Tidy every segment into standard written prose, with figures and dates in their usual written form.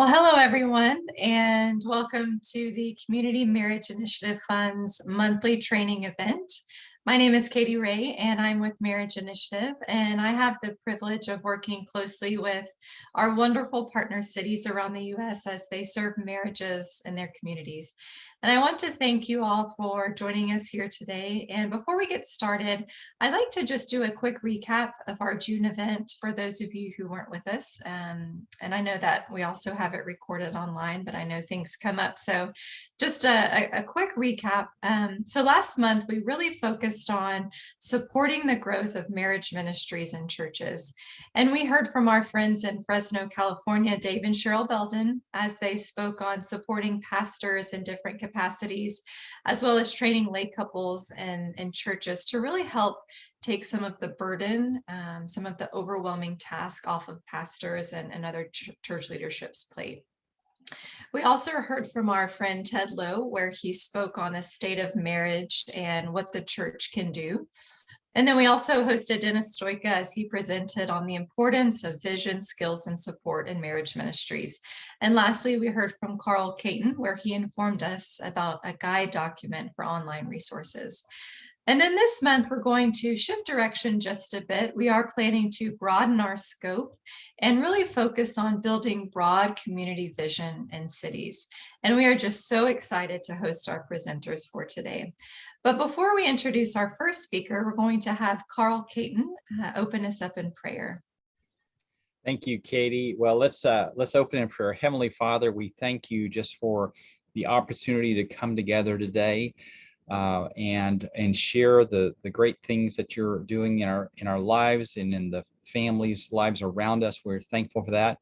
Well, hello everyone, and welcome to the Community Marriage Initiative Fund's monthly training event. My name is Katie Ray, and I'm with Marriage Initiative, and I have the privilege of working closely with our wonderful partner cities around the U.S. as they serve marriages in their communities. And I want to thank you all for joining us here today. And before we get started, I'd like to just do a quick recap of our June event for those of you who weren't with us. And I know that we also have it recorded online, but I know things come up. So just a quick recap. So last month, we really focused on supporting the growth of marriage ministries in churches. And we heard from our friends in Fresno, California, Dave and Cheryl Belden, as they spoke on supporting pastors in different capacities, as well as training lay couples and churches to really help take some of the burden, some of the overwhelming task off of pastors and other church leadership's plate. We also heard from our friend Ted Lowe, where he spoke on the state of marriage and what the church can do. And then we also hosted Dennis Stoika as he presented on the importance of vision, skills, and support in marriage ministries. And lastly, we heard from Caton, where he informed us about a guide document for online resources. And then this month, we're going to shift direction just a bit. We are planning to broaden our scope and really focus on building broad community vision in cities. And we are just so excited to host our presenters for today. But before we introduce our first speaker, we're going to have Caton open us up in prayer. Thank you, Katie. Well, let's open in prayer. Heavenly Father, we thank you just for the opportunity to come together today and share the great things that you're doing in our lives and in the families' lives around us. We're thankful for that.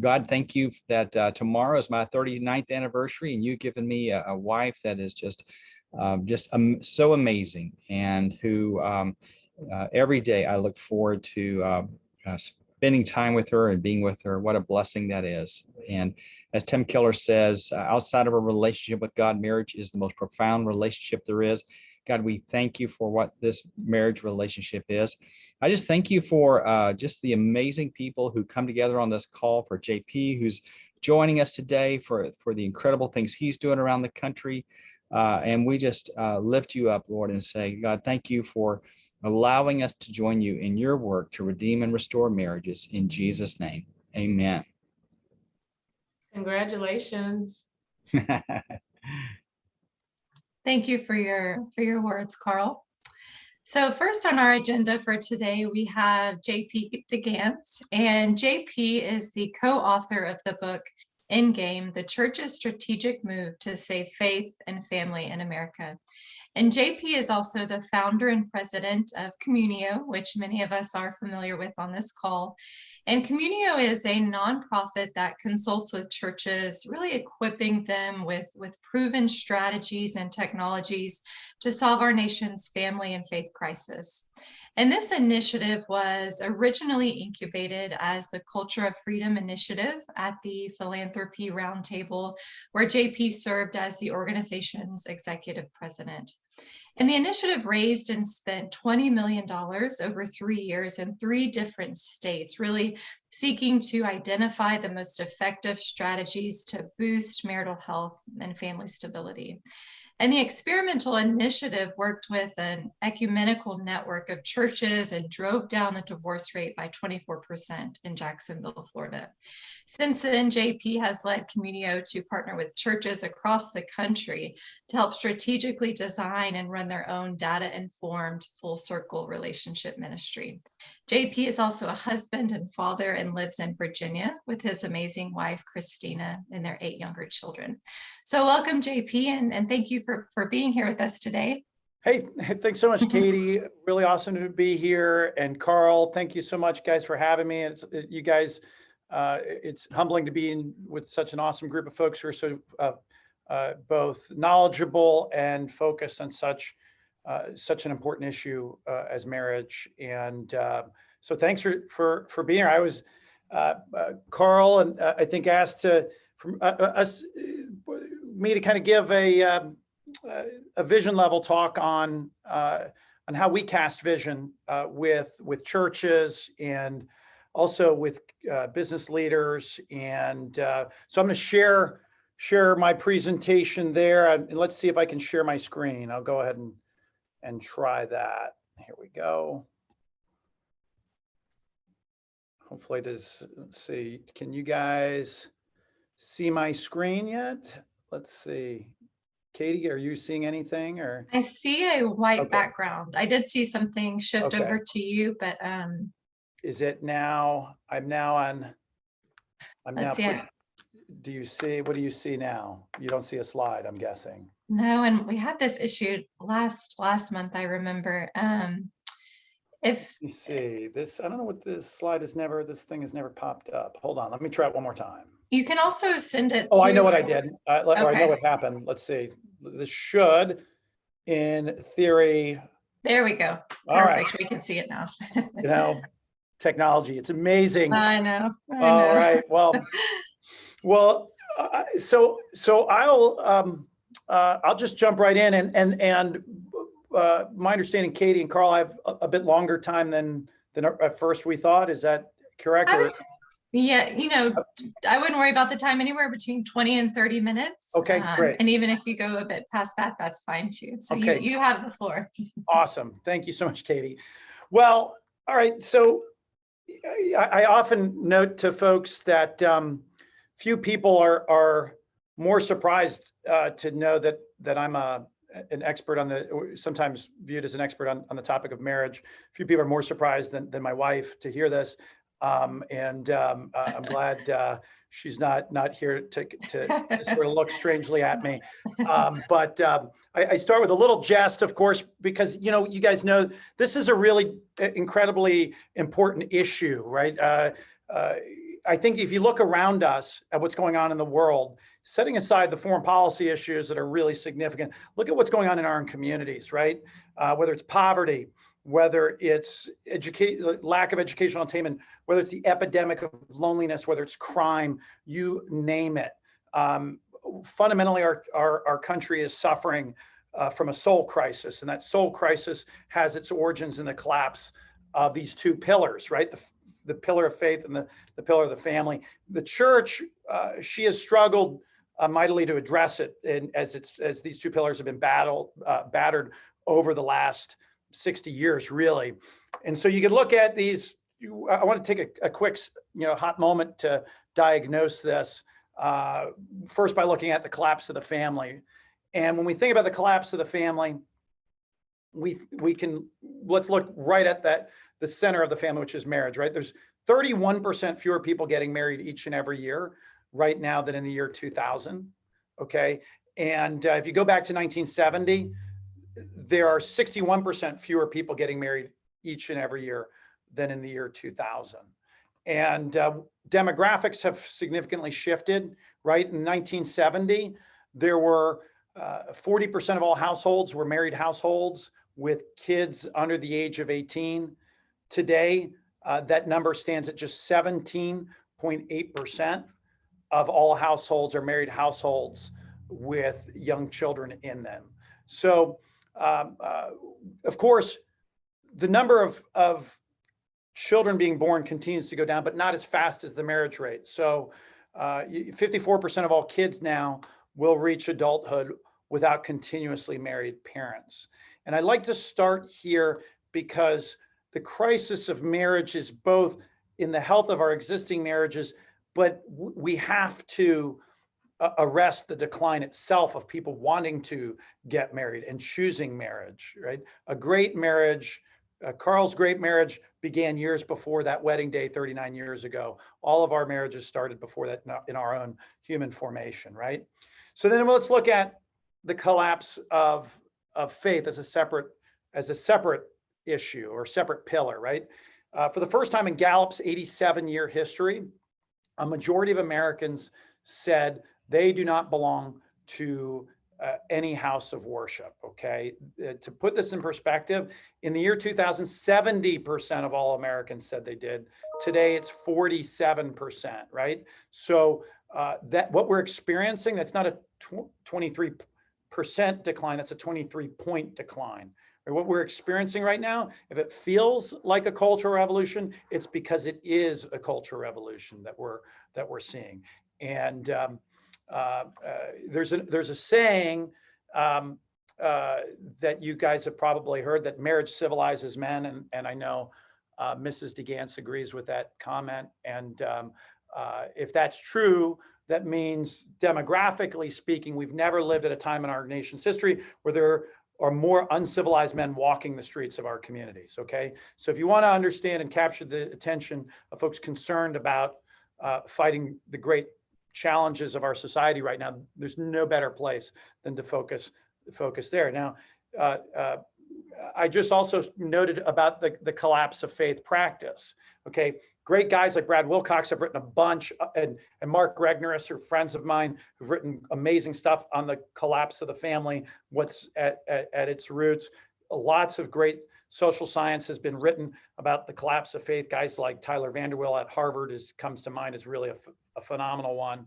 God, thank you that tomorrow is my 39th anniversary, and you've given me a wife that is just so amazing, and who every day I look forward to spending time with her and being with her. What a blessing that is. And as Tim Keller says, outside of a relationship with God, marriage is the most profound relationship there is. God, we thank you for what this marriage relationship is. I just thank you for just the amazing people who come together on this call, for JP, who's joining us today, for the incredible things he's doing around the country. And we just lift you up, Lord, and say, God, thank you for allowing us to join you in your work to redeem and restore marriages. In Jesus' name, amen. Congratulations. Thank you for your words, Carl. So first on our agenda for today, we have JP DeGance, and JP is the co-author of the book Endgame, the Church's Strategic Move to Save Faith and Family in America. And JP is also the founder and president of Communio, which many of us are familiar with on this call. And Communio is a nonprofit that consults with churches, really equipping them with proven strategies and technologies to solve our nation's family and faith crisis. And this initiative was originally incubated as the Culture of Freedom Initiative at the Philanthropy Roundtable, where JP served as the organization's executive president. And the initiative raised and spent $20 million over 3 years in 3 different states, really seeking to identify the most effective strategies to boost marital health and family stability. And the experimental initiative worked with an ecumenical network of churches and drove down the divorce rate by 24% in Jacksonville, Florida. Since then, JP has led Communio to partner with churches across the country to help strategically design and run their own data-informed full circle relationship ministry. JP is also a husband and father and lives in Virginia with his amazing wife, Christina, and their 8 younger children. So welcome, JP, and thank you for being here with us today. Hey, thanks so much, Katie. Really awesome to be here. And Carl, thank you so much, guys, for having me. You guys, it's humbling to be with such an awesome group of folks who are so both knowledgeable and focused on such an important issue as marriage. And so thanks for being here. I was Carl, and I think asked me to kind of give a vision level talk on how we cast vision with churches and also with business leaders. And so I'm going to share my presentation there. And let's see if I can share my screen. I'll go ahead and try that. Here we go. Hopefully it is. Let's see. Can you guys see my screen yet? Let's see. Katie, are you seeing anything or? I see a white Okay. background. I did see something shift Okay. over to you, but Is it now? I'm now on. I'm now. let's see. Do you see? What do you see now? You don't see a slide, I'm guessing. No, and we had this issue last month, I remember. If You see this, I don't know what this slide is never, this thing has never popped up. Hold on, let me try it one more time. you can also send it Oh, to. I know what I did. Or I know Okay. what happened. Let's see. This should, in theory. There we go. All right. Perfect. We can see it now. You know, technology, it's amazing. I know. All right. Well, so I'll just jump right in and my understanding, Katie and Carl, I have a bit longer time than at first we thought. Is that correct? Yeah, I wouldn't worry about the time, anywhere between 20 and 30 minutes. Okay, great. And even if you go a bit past that, that's fine too. So okay. you have the floor. Awesome. Thank you so much, Katie. Well, all right. So I often note to folks that few people are more surprised to know that I'm an expert on sometimes viewed as an expert on the topic of marriage. Few people are more surprised than my wife to hear this. I'm glad she's not here to sort of look strangely at me. But I start with a little jest, of course, because you guys know this is a really incredibly important issue, right? I think if you look around us at what's going on in the world, setting aside the foreign policy issues that are really significant, look at what's going on in our own communities, right? Whether it's poverty, whether it's lack of educational attainment, whether it's the epidemic of loneliness, whether it's crime, you name it. Fundamentally, our country is suffering from a soul crisis, and that soul crisis has its origins in the collapse of these two pillars, right? The pillar of faith and the pillar of the family. The church, she has struggled mightily to address it, and as these two pillars have been battered over the last 60 years, really. And so you can look at these. I want to take a quick, hot moment to diagnose this. First, by looking at the collapse of the family. And when we think about the collapse of the family, let's look right at the center of the family, which is marriage, right? There's 31% fewer people getting married each and every year right now than in the year 2000. Okay. And if you go back to 1970, there are 61% fewer people getting married each and every year than in the year 2000. And demographics have significantly shifted, right? In 1970, there were 40% of all households were married households with kids under the age of 18. Today, that number stands at just 17.8% of all households are married households with young children in them. So, of course, the number of children being born continues to go down, but not as fast as the marriage rate. So 54% of all kids now will reach adulthood without continuously married parents. And I'd like to start here because the crisis of marriage is both in the health of our existing marriages, but we have to arrest the decline itself of people wanting to get married and choosing marriage, right? A great marriage, Carl's great marriage began years before that wedding day 39 years ago. All of our marriages started before that in our own human formation, right? So then let's look at the collapse of faith as a separate issue or separate pillar, right? For the first time in Gallup's 87-year history, a majority of Americans said they do not belong to any house of worship, okay? To put this in perspective, in the year 2000, 70% of all Americans said they did. Today, it's 47%, right? So that what we're experiencing, that's not a 23% decline, that's a 23-point decline, Or what we're experiencing right now, if it feels like a cultural revolution, it's because it is a cultural revolution that we're seeing. And there's a saying that you guys have probably heard, that marriage civilizes men, and I know Mrs. DeGance agrees with that comment. And if that's true, that means demographically speaking, we've never lived at a time in our nation's history where there are more uncivilized men walking the streets of our communities. Okay, so if you want to understand and capture the attention of folks concerned about fighting the great challenges of our society right now, there's no better place than to focus there. Now, I just also noted about the collapse of faith practice. Okay, great guys like Brad Wilcox have written a bunch, and Mark Regnerus are friends of mine who've written amazing stuff on the collapse of the family, what's at its roots. Lots of great social science has been written about the collapse of faith. Guys like Tyler Vanderweel at Harvard comes to mind as really a phenomenal one.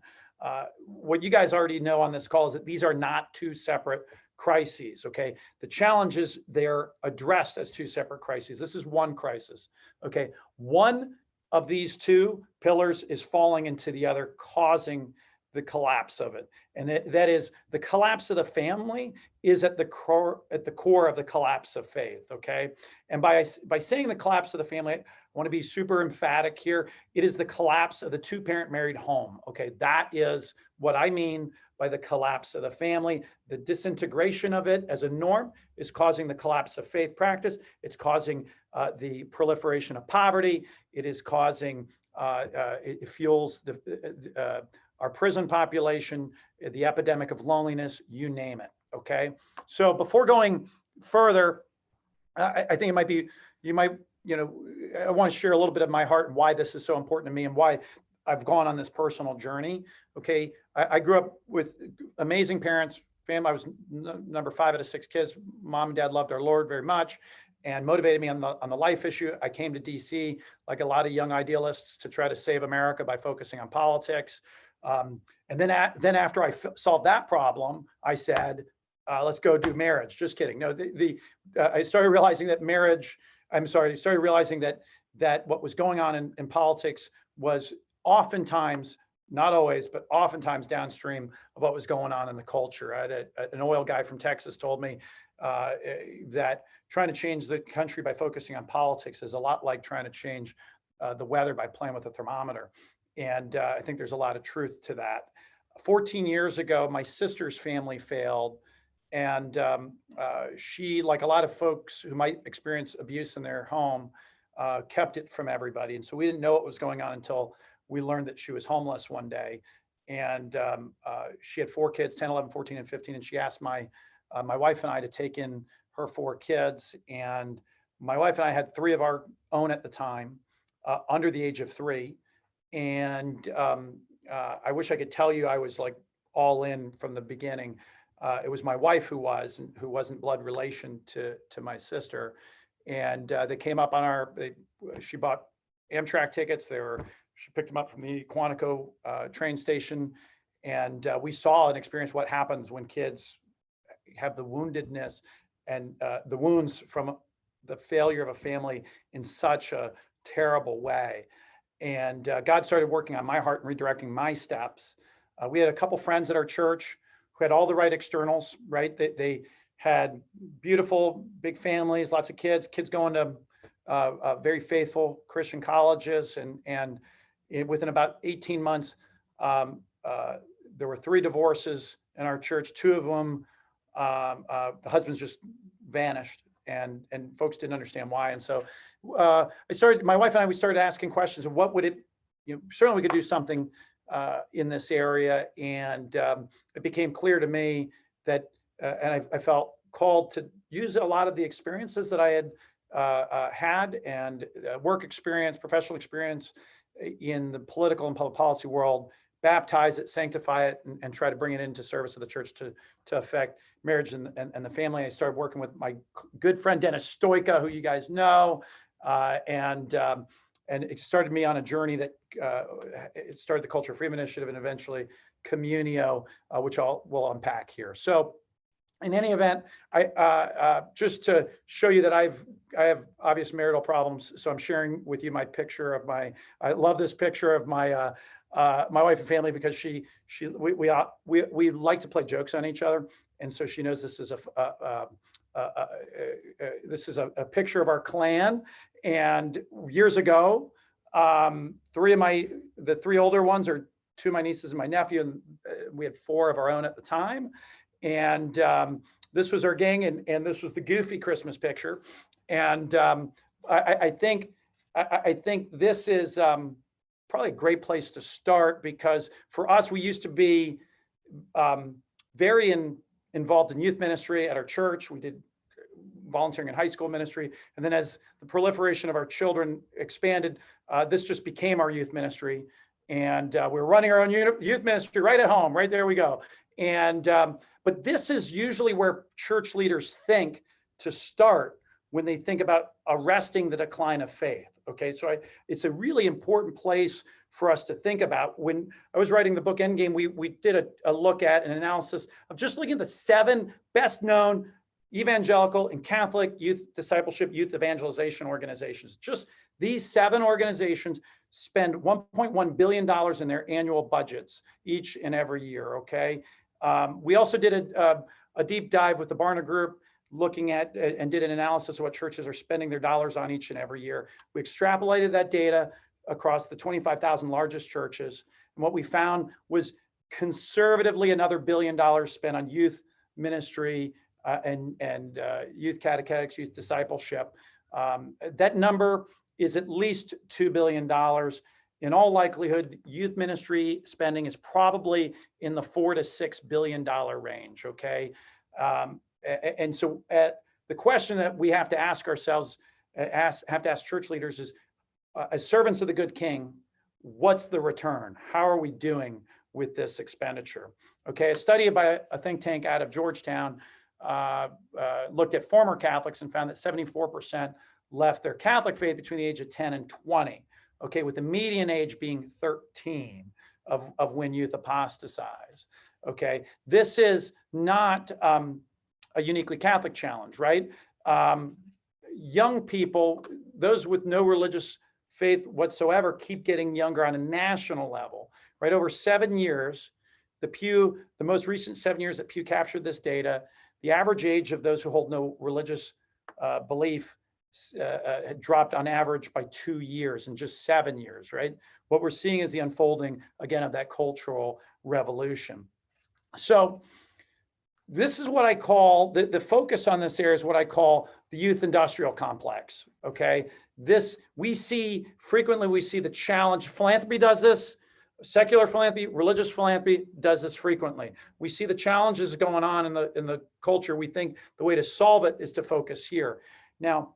What you guys already know on this call is that these are not two separate crises. Okay, the challenges, they're addressed as two separate crises. This is one crisis. Okay, one of these two pillars is falling into the other, causing the collapse of it. And that is, the collapse of the family is at the core of the collapse of faith. Okay, and by saying the collapse of the family, I want to be super emphatic here. It is the collapse of the two-parent married home. Okay, that is what I mean by the collapse of the family. The disintegration of it as a norm is causing the collapse of faith practice. It's causing the proliferation of poverty. It is causing, it fuels our prison population, the epidemic of loneliness, you name it. Okay, so before going further, I think it might be, I want to share a little bit of my heart and why this is so important to me and why I've gone on this personal journey. Okay, I grew up with amazing parents, family. I was number 5 out of 6 kids. Mom and dad loved our Lord very much and motivated me on the life issue. I came to DC, like a lot of young idealists, to try to save America by focusing on politics. And then after I solved that problem, I said, let's go do marriage. Just kidding. No, I started realizing that started realizing that what was going on in politics was oftentimes, not always, but oftentimes downstream of what was going on in the culture. I had an oil guy from Texas told me that trying to change the country by focusing on politics is a lot like trying to change the weather by playing with a thermometer. And I think there's a lot of truth to that. 14 years ago, my sister's family failed. And she, like a lot of folks who might experience abuse in their home, kept it from everybody. And so we didn't know what was going on until we learned that she was homeless one day. And she had 4 kids, 10, 11, 14, and 15. And she asked my wife and I to take in her 4 kids. And my wife and I had 3 of our own at the time, under the age of 3. And I wish I could tell you I was like all in from the beginning. It was my wife who wasn't blood relation to my sister. And they came up on she bought Amtrak tickets. She picked them up from the Quantico train station. And we saw and experienced what happens when kids have the woundedness and the wounds from the failure of a family in such a terrible way. And God started working on my heart and redirecting my steps. We had a couple friends at our church who had all the right externals, right? They had beautiful, big families, lots of kids going to very faithful Christian colleges. And within about 18 months, there were 3 divorces in our church. 2 of them, the husbands just vanished. And folks didn't understand why. And so my wife and I, we started asking questions of what would it, certainly we could do something in this area. And it became clear to me that, and I felt called to use a lot of the experiences that I had had and work experience, professional experience in the political and public policy world, baptize it, sanctify it, and try to bring it into service of the church to affect marriage and the family. I started working with my good friend Dennis Stoika, who you guys know, and it started me on a journey that it started the Culture Freedom Initiative and eventually Communio, which we'll unpack here. So in any event, just to show you that I have obvious marital problems, so I'm sharing with you my picture of I love this picture of my wife and family, because we like to play jokes on each other, and so she knows this is a picture of our clan. And years ago, the three older ones are two of my nieces and my nephew, and we had four of our own at the time. And this was our gang, and this was the goofy Christmas picture. And I think this is probably a great place to start, because for us, we used to be very involved in youth ministry at our church. We did volunteering in high school ministry. And then as the proliferation of our children expanded, this just became our youth ministry. And we're running our own youth ministry right at home, right there we go. And but this is usually where church leaders think to start when they think about arresting the decline of faith. Okay, so it's a really important place for us to think about. When I was writing the book Endgame, we did a look at an analysis of just looking at the 7 best known evangelical and Catholic youth discipleship, youth evangelization organizations. Just these 7 organizations spend $1.1 billion in their annual budgets each and every year, okay? We also did a deep dive with the Barna Group, looking at and did an analysis of what churches are spending their dollars on each and every year. We extrapolated that data across the 25,000 largest churches. And what we found was conservatively another $1 billion spent on youth ministry and youth catechetics, youth discipleship. That number is at least $2 billion. In all likelihood, youth ministry spending is probably in the $4 to $6 billion range, okay? And so the question that we have to ask ourselves, have to ask church leaders is, as servants of the good King, what's the return? How are we doing with this expenditure? Okay, a study by a think tank out of Georgetown looked at former Catholics and found that 74% left their Catholic faith between the age of 10 and 20. Okay, with the median age being 13 of when youth apostatize. Okay, this is not a uniquely Catholic challenge, right? Young people, those with no religious faith whatsoever, keep getting younger on a national level, right? Over 7 years, the most recent 7 years that Pew captured this data, the average age of those who hold no religious belief had dropped on average by 2 years in just 7 years, right? What we're seeing is the unfolding, again, of that cultural revolution. So this is what I call, the focus on this area is what I call the youth industrial complex, okay? Frequently we see the challenge. Philanthropy does this, secular philanthropy, religious philanthropy does this frequently. We see the challenges going on in the culture. We think the way to solve it is to focus here. Now,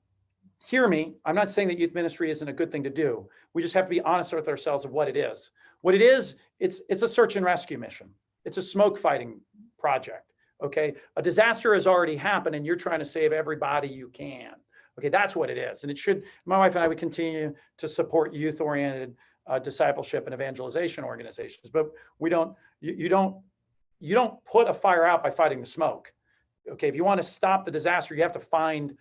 hear me, I'm not saying that youth ministry isn't a good thing to do. We just have to be honest with ourselves of what it is. What it is, it's a search and rescue mission. It's a smoke fighting project, okay? A disaster has already happened and you're trying to save everybody you can. Okay, that's what it is. And it should, my wife and I would continue to support youth-oriented discipleship and evangelization organizations, but you don't put a fire out by fighting the smoke. Okay, if you want to stop the disaster, you have to find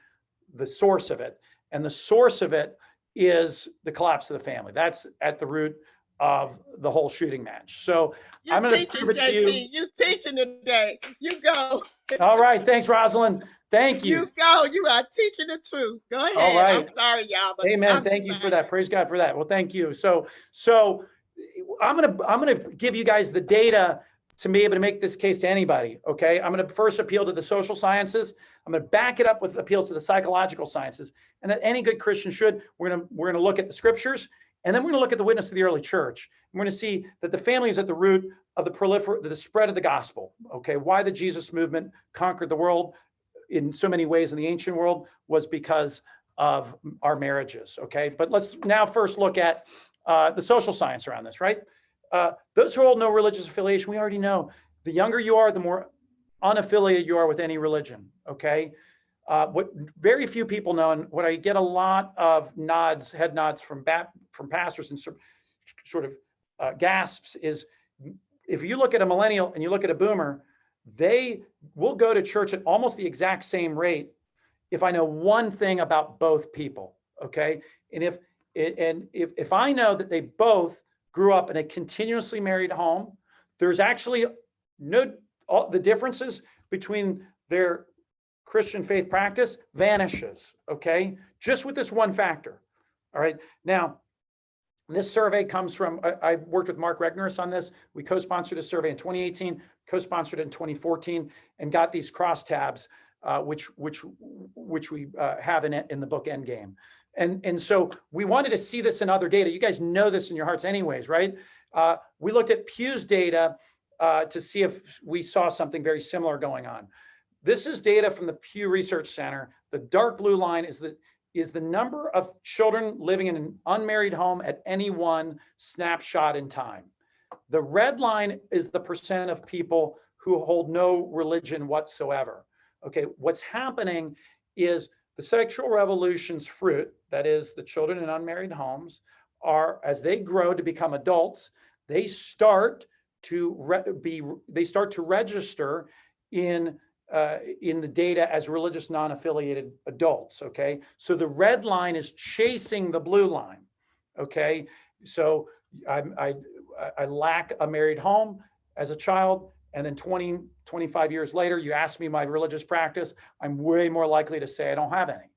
the source of it. And the source of it is the collapse of the family. That's at the root of the whole shooting match. So I'm going to prove it to you. You're teaching today. You go. All right. Thanks, Rosalind. Thank you. You go. You are teaching the truth. Go ahead. All right. I'm sorry, y'all. But Amen. Thank you for that. Praise God for that. Well, thank you. So I'm gonna give you guys the data to be able to make this case to anybody. Okay. I'm going to first appeal to the social sciences. I'm going to back it up with appeals to the psychological sciences, and that any good Christian should. We're going to look at the scriptures, and then we're going to look at the witness of the early church. And we're going to see that the family is at the root of the spread of the gospel. Okay. Why the Jesus movement conquered the world in so many ways in the ancient world was because of our marriages. Okay. But let's now first look at the social science around this, right? Those who hold no religious affiliation, we already know the younger you are, the more unaffiliated you are with any religion. Okay. What very few people know, and what I get a lot of head nods from pastors and sort of gasps is, if you look at a millennial and you look at a boomer, they will go to church at almost the exact same rate if I know one thing about both people, okay? And if I know that they both grew up in a continuously married home, there's actually the differences between their Christian faith practice vanishes, okay? Just with this one factor, all right? Now, this survey comes from, I worked with Mark Regnerus on this. We co-sponsored a survey in 2018, co-sponsored it in 2014, and got these crosstabs, which we have in the book Endgame. And so we wanted to see this in other data. You guys know this in your hearts anyways, right? We looked at Pew's data to see if we saw something very similar going on. This is data from the Pew Research Center. The dark blue line is the number of children living in an unmarried home at any one snapshot in time. The red line is the percent of people who hold no religion whatsoever. Okay, what's happening is the sexual revolution's fruit, that is the children in unmarried homes, are, as they grow to become adults, they start to register in the data as religious non-affiliated adults, okay? So the red line is chasing the blue line, okay? So I lack a married home as a child, and then 20, 25 years later, you ask me my religious practice, I'm way more likely to say I don't have any,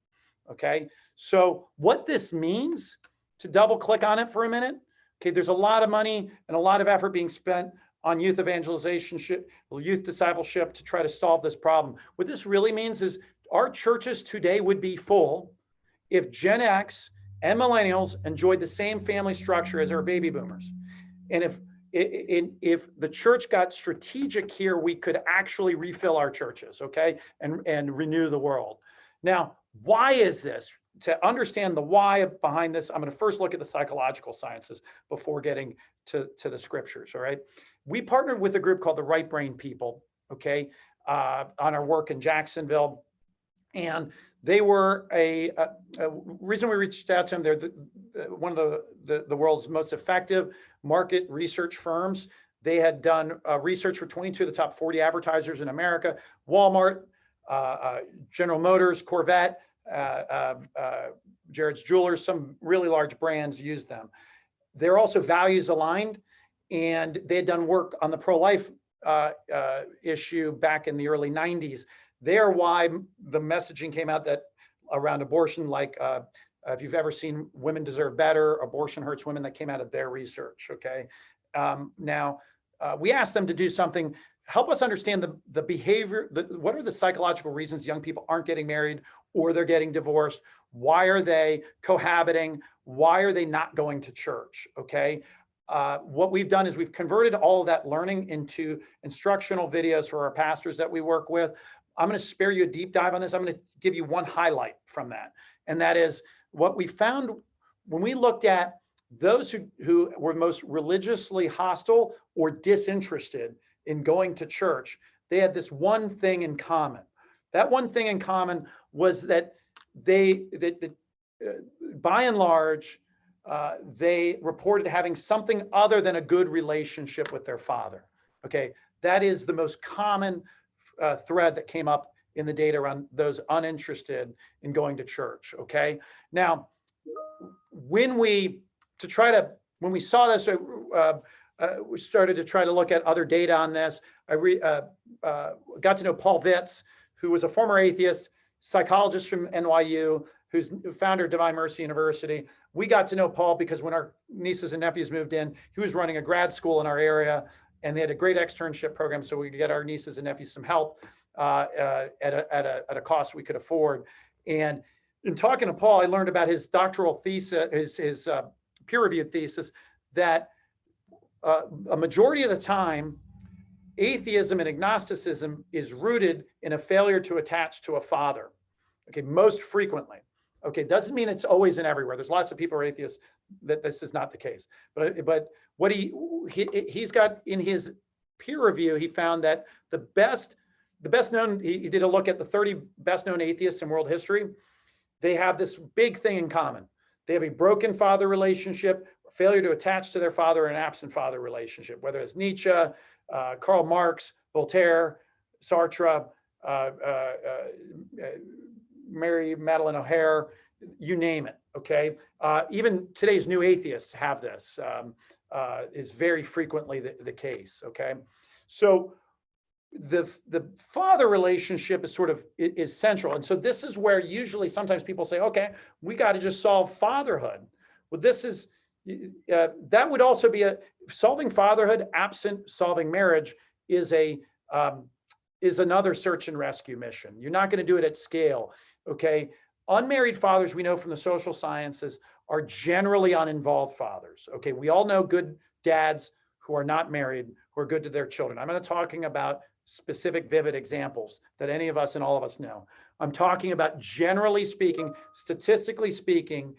okay? So what this means, to double click on it for a minute, okay, there's a lot of money and a lot of effort being spent on youth evangelization, youth discipleship to try to solve this problem. What this really means is our churches today would be full if Gen X and millennials enjoyed the same family structure as our baby boomers. And if the church got strategic here, we could actually refill our churches, okay, and renew the world. Now, why is this? To understand the why behind this, I'm going to first look at the psychological sciences before getting to the scriptures, all right? We partnered with a group called the Right Brain People, okay, on our work in Jacksonville. And they were a reason we reached out to them. They're one of the world's most effective market research firms. They had done research for 22 of the top 40 advertisers in America: Walmart, General Motors, Corvette, Jared's Jewelers. Some really large brands use them. They're also values aligned, and they had done work on the pro-life issue back in the early 90s. They're why the messaging came out that around abortion, like if you've ever seen Women Deserve Better, Abortion Hurts Women, that came out of their research, okay? Now, we asked them to do something, help us understand the behavior, what are the psychological reasons young people aren't getting married or they're getting divorced? Why are they cohabiting? Why are they not going to church, okay? What we've done is we've converted all of that learning into instructional videos for our pastors that we work with. I'm going to spare you a deep dive on this. I'm going to give you one highlight from that. And that is what we found when we looked at those who were most religiously hostile or disinterested in going to church. They had this one thing in common. That one thing in common was that by and large, they reported having something other than a good relationship with their father. Okay, that is the most common thread that came up in the data around those uninterested in going to church. Okay, now when we saw this, we started to try to look at other data on this. I got to know Paul Vitz, who was a former atheist, psychologist from NYU, who's founder of Divine Mercy University. We got to know Paul because when our nieces and nephews moved in, he was running a grad school in our area, and they had a great externship program, so we could get our nieces and nephews some help at a cost we could afford. And in talking to Paul, I learned about his doctoral thesis, his peer-reviewed thesis, that a majority of the time, atheism and agnosticism is rooted in a failure to attach to a father. Okay, most frequently. Okay, doesn't mean it's always and everywhere. There's lots of people who are atheists that this is not the case. But what he's got in his peer review, he found that the best known, he did a look at the 30 best known atheists in world history. They have this big thing in common. They have a broken father relationship, failure to attach to their father, and an absent father relationship, whether it's Nietzsche, Karl Marx, Voltaire, Sartre, Mary Madeline O'Hare, you name it, okay? Even today's new atheists have this, is very frequently the case, okay? So the father relationship is sort of is central. And so this is where usually sometimes people say, okay, we got to just solve fatherhood. Well, this is, that would also be solving fatherhood absent solving marriage is another search and rescue mission. You're not going to do it at scale, okay? Unmarried fathers, we know from the social sciences, are generally uninvolved fathers, okay? We all know good dads who are not married, who are good to their children. I'm not talking about specific vivid examples that any of us and all of us know. I'm talking about, generally speaking, statistically speaking,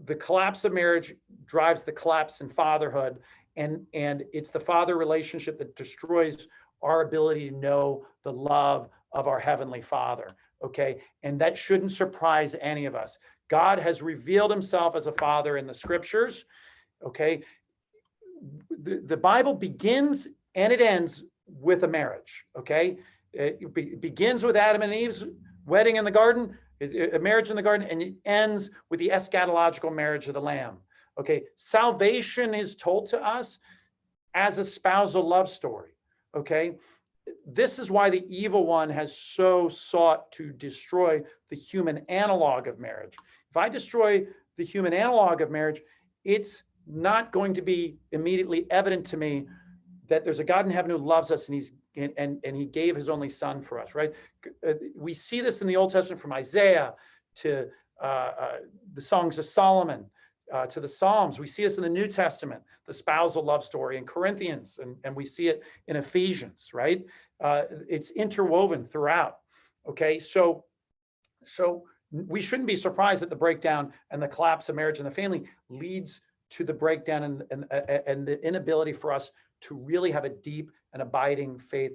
the collapse of marriage drives the collapse in fatherhood, and it's the father relationship that destroys our ability to know the love of our Heavenly Father, okay? And that shouldn't surprise any of us. God has revealed himself as a father in the scriptures, okay? The Bible begins and it ends with a marriage, okay? It begins with Adam and Eve's wedding in the garden, a marriage in the garden, and it ends with the eschatological marriage of the Lamb, okay? Salvation is told to us as a spousal love story, okay? This is why the evil one has so sought to destroy the human analog of marriage. If I destroy the human analog of marriage, it's not going to be immediately evident to me that there's a God in heaven who loves us, and he gave his only son for us, right? We see this in the Old Testament from Isaiah to the Songs of Solomon, to the Psalms. We see this in the New Testament, the spousal love story in Corinthians, and we see it in Ephesians, right? It's interwoven throughout, okay? So we shouldn't be surprised that the breakdown and the collapse of marriage and the family leads to the breakdown and the inability for us to really have a deep and abiding faith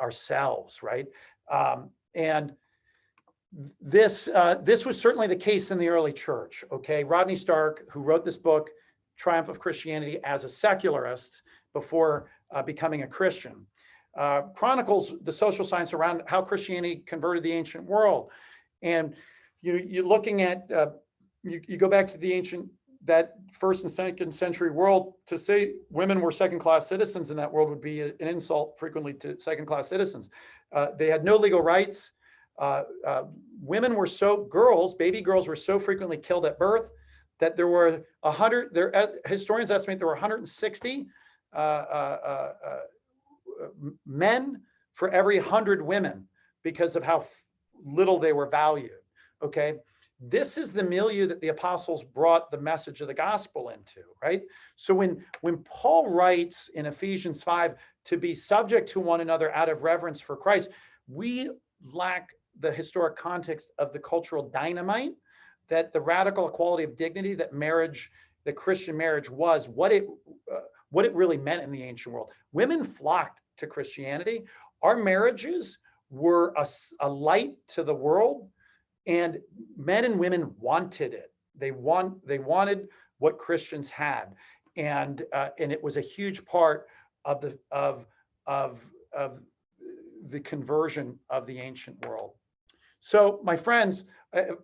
ourselves, right? And this was certainly the case in the early church, okay? Rodney Stark, who wrote this book, Triumph of Christianity, as a secularist before becoming a Christian, chronicles the social science around how Christianity converted the ancient world. And you're looking at, you go back to the ancient, that first and second century world, to say women were second-class citizens in that world would be an insult frequently to second-class citizens. They had no legal rights. Women were baby girls were so frequently killed at birth that there were historians estimate there were 160 men for every 100 women because of how little they were valued, okay? This is the milieu that the apostles brought the message of the gospel into, right? So when Paul writes in Ephesians 5 to be subject to one another out of reverence for Christ, we lack the historic context of the cultural dynamite, that the radical equality of dignity that marriage, that Christian marriage was, what it really meant in the ancient world. Women flocked to Christianity. Our marriages were a light to the world, and men and women wanted it. They wanted what Christians had, and it was a huge part of the conversion of the ancient world. So, my friends, I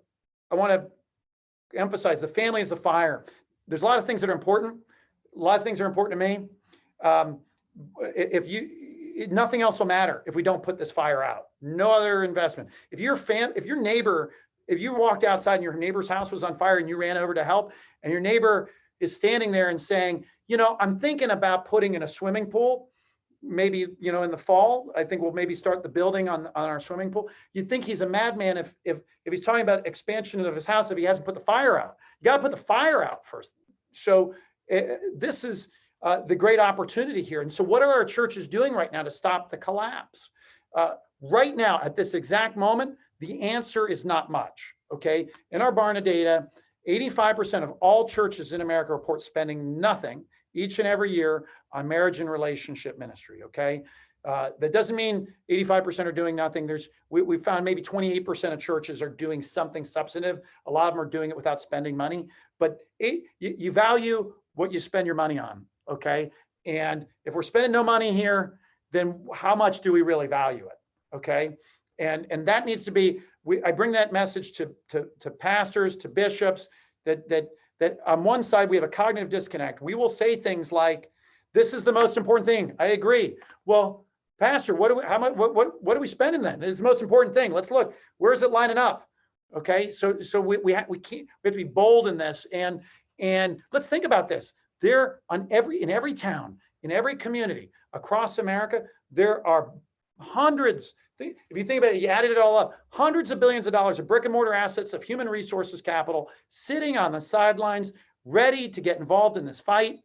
want to emphasize the family is the fire. There's a lot of things that are important. A lot of things are important to me. Nothing else will matter if we don't put this fire out. No other investment. If you walked outside and your neighbor's house was on fire and you ran over to help, and your neighbor is standing there and saying, I'm thinking about putting in a swimming pool, maybe, in the fall, I think we'll maybe start the building on our swimming pool. You'd think he's a madman if he's talking about expansion of his house, if he hasn't put the fire out. You got to put the fire out first. So this is the great opportunity here. And so what are our churches doing right now to stop the collapse? Right now, at this exact moment, the answer is not much, okay? In our Barna data, 85% of all churches in America report spending nothing each and every year on marriage and relationship ministry, okay? That doesn't mean 85% are doing nothing. We found maybe 28% of churches are doing something substantive. A lot of them are doing it without spending money, but you value what you spend your money on, okay? And if we're spending no money here, then how much do we really value it? Okay. And that needs to be, I bring that message to pastors, to bishops, that on one side, we have a cognitive disconnect. We will say things like, this is the most important thing. I agree. Well, pastor, what are we spending then? It's the most important thing. Let's look, where is it lining up? Okay. So we have to be bold in this. And let's think about this. In every town, in every community across America, there are hundreds. If you think about it, you added it all up, hundreds of billions of dollars of brick and mortar assets, of human resources capital sitting on the sidelines, ready to get involved in this fight.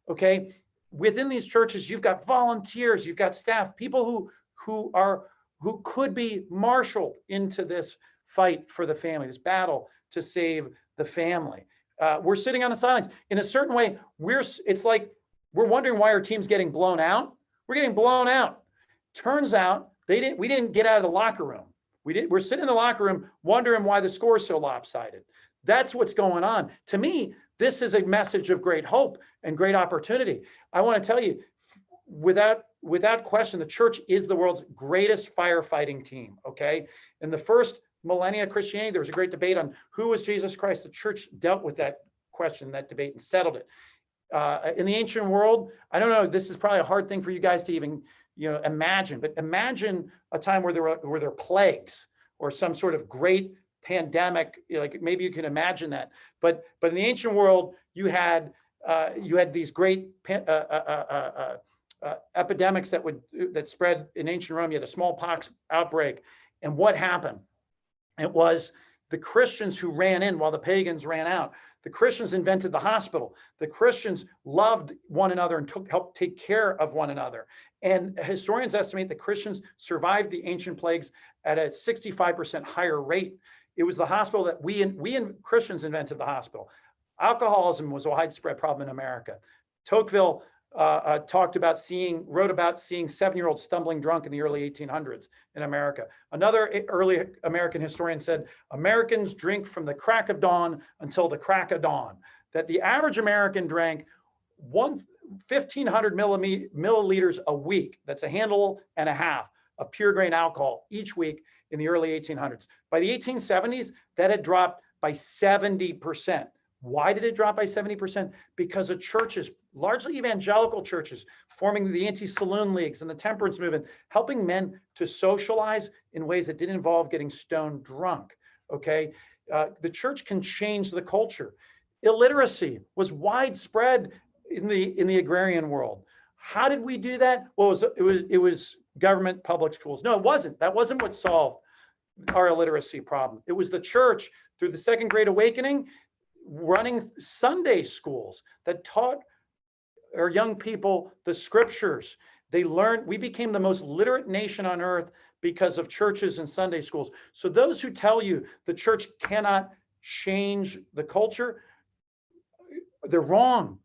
Okay. Within these churches, you've got volunteers, you've got staff, people who could be marshaled into this fight for the family, this battle to save the family. We're sitting on the sidelines. In a certain way, it's like we're wondering why our team's getting blown out. We're getting blown out. Turns out we didn't get out of the locker room. We're sitting in the locker room wondering why the score is so lopsided. That's what's going on. To me, this is a message of great hope and great opportunity. I want to tell you, without question, the church is the world's greatest firefighting team. Okay. In the first millennia of Christianity, there was a great debate on who was Jesus Christ. The church dealt with that question, that debate, and settled it. In the ancient world, I don't know, this is probably a hard thing for you guys to even imagine, but imagine a time where there were plagues or some sort of great pandemic. Like maybe you can imagine that, but in the ancient world, you had these great epidemics that spread in ancient Rome. You had a smallpox outbreak, and what happened? It was the Christians who ran in while the pagans ran out. The Christians invented the hospital. The Christians loved one another and helped take care of one another. And historians estimate that Christians survived the ancient plagues at a 65% higher rate. It was the hospital that we Christians invented the hospital. Alcoholism was a widespread problem in America. Tocqueville wrote about seeing 7-year-olds stumbling drunk in the early 1800s in America. Another early American historian said, Americans drink from the crack of dawn until the crack of dawn. That the average American drank 1,500 milliliters a week. That's a handle and a half of pure grain alcohol each week in the early 1800s. By the 1870s, that had dropped by 70%. Why did it drop by 70%? Because of churches, largely evangelical churches, forming the anti-saloon leagues and the temperance movement, helping men to socialize in ways that didn't involve getting stone drunk. Okay, the church can change the culture. Illiteracy was widespread in the agrarian world. How did we do that? Well, it was government public schools. No, it wasn't. That wasn't what solved our illiteracy problem. It was the church through the Second Great Awakening, running Sunday schools that taught our young people the scriptures. We became the most literate nation on earth because of churches and Sunday schools. So those who tell you the church cannot change the culture, they're wrong.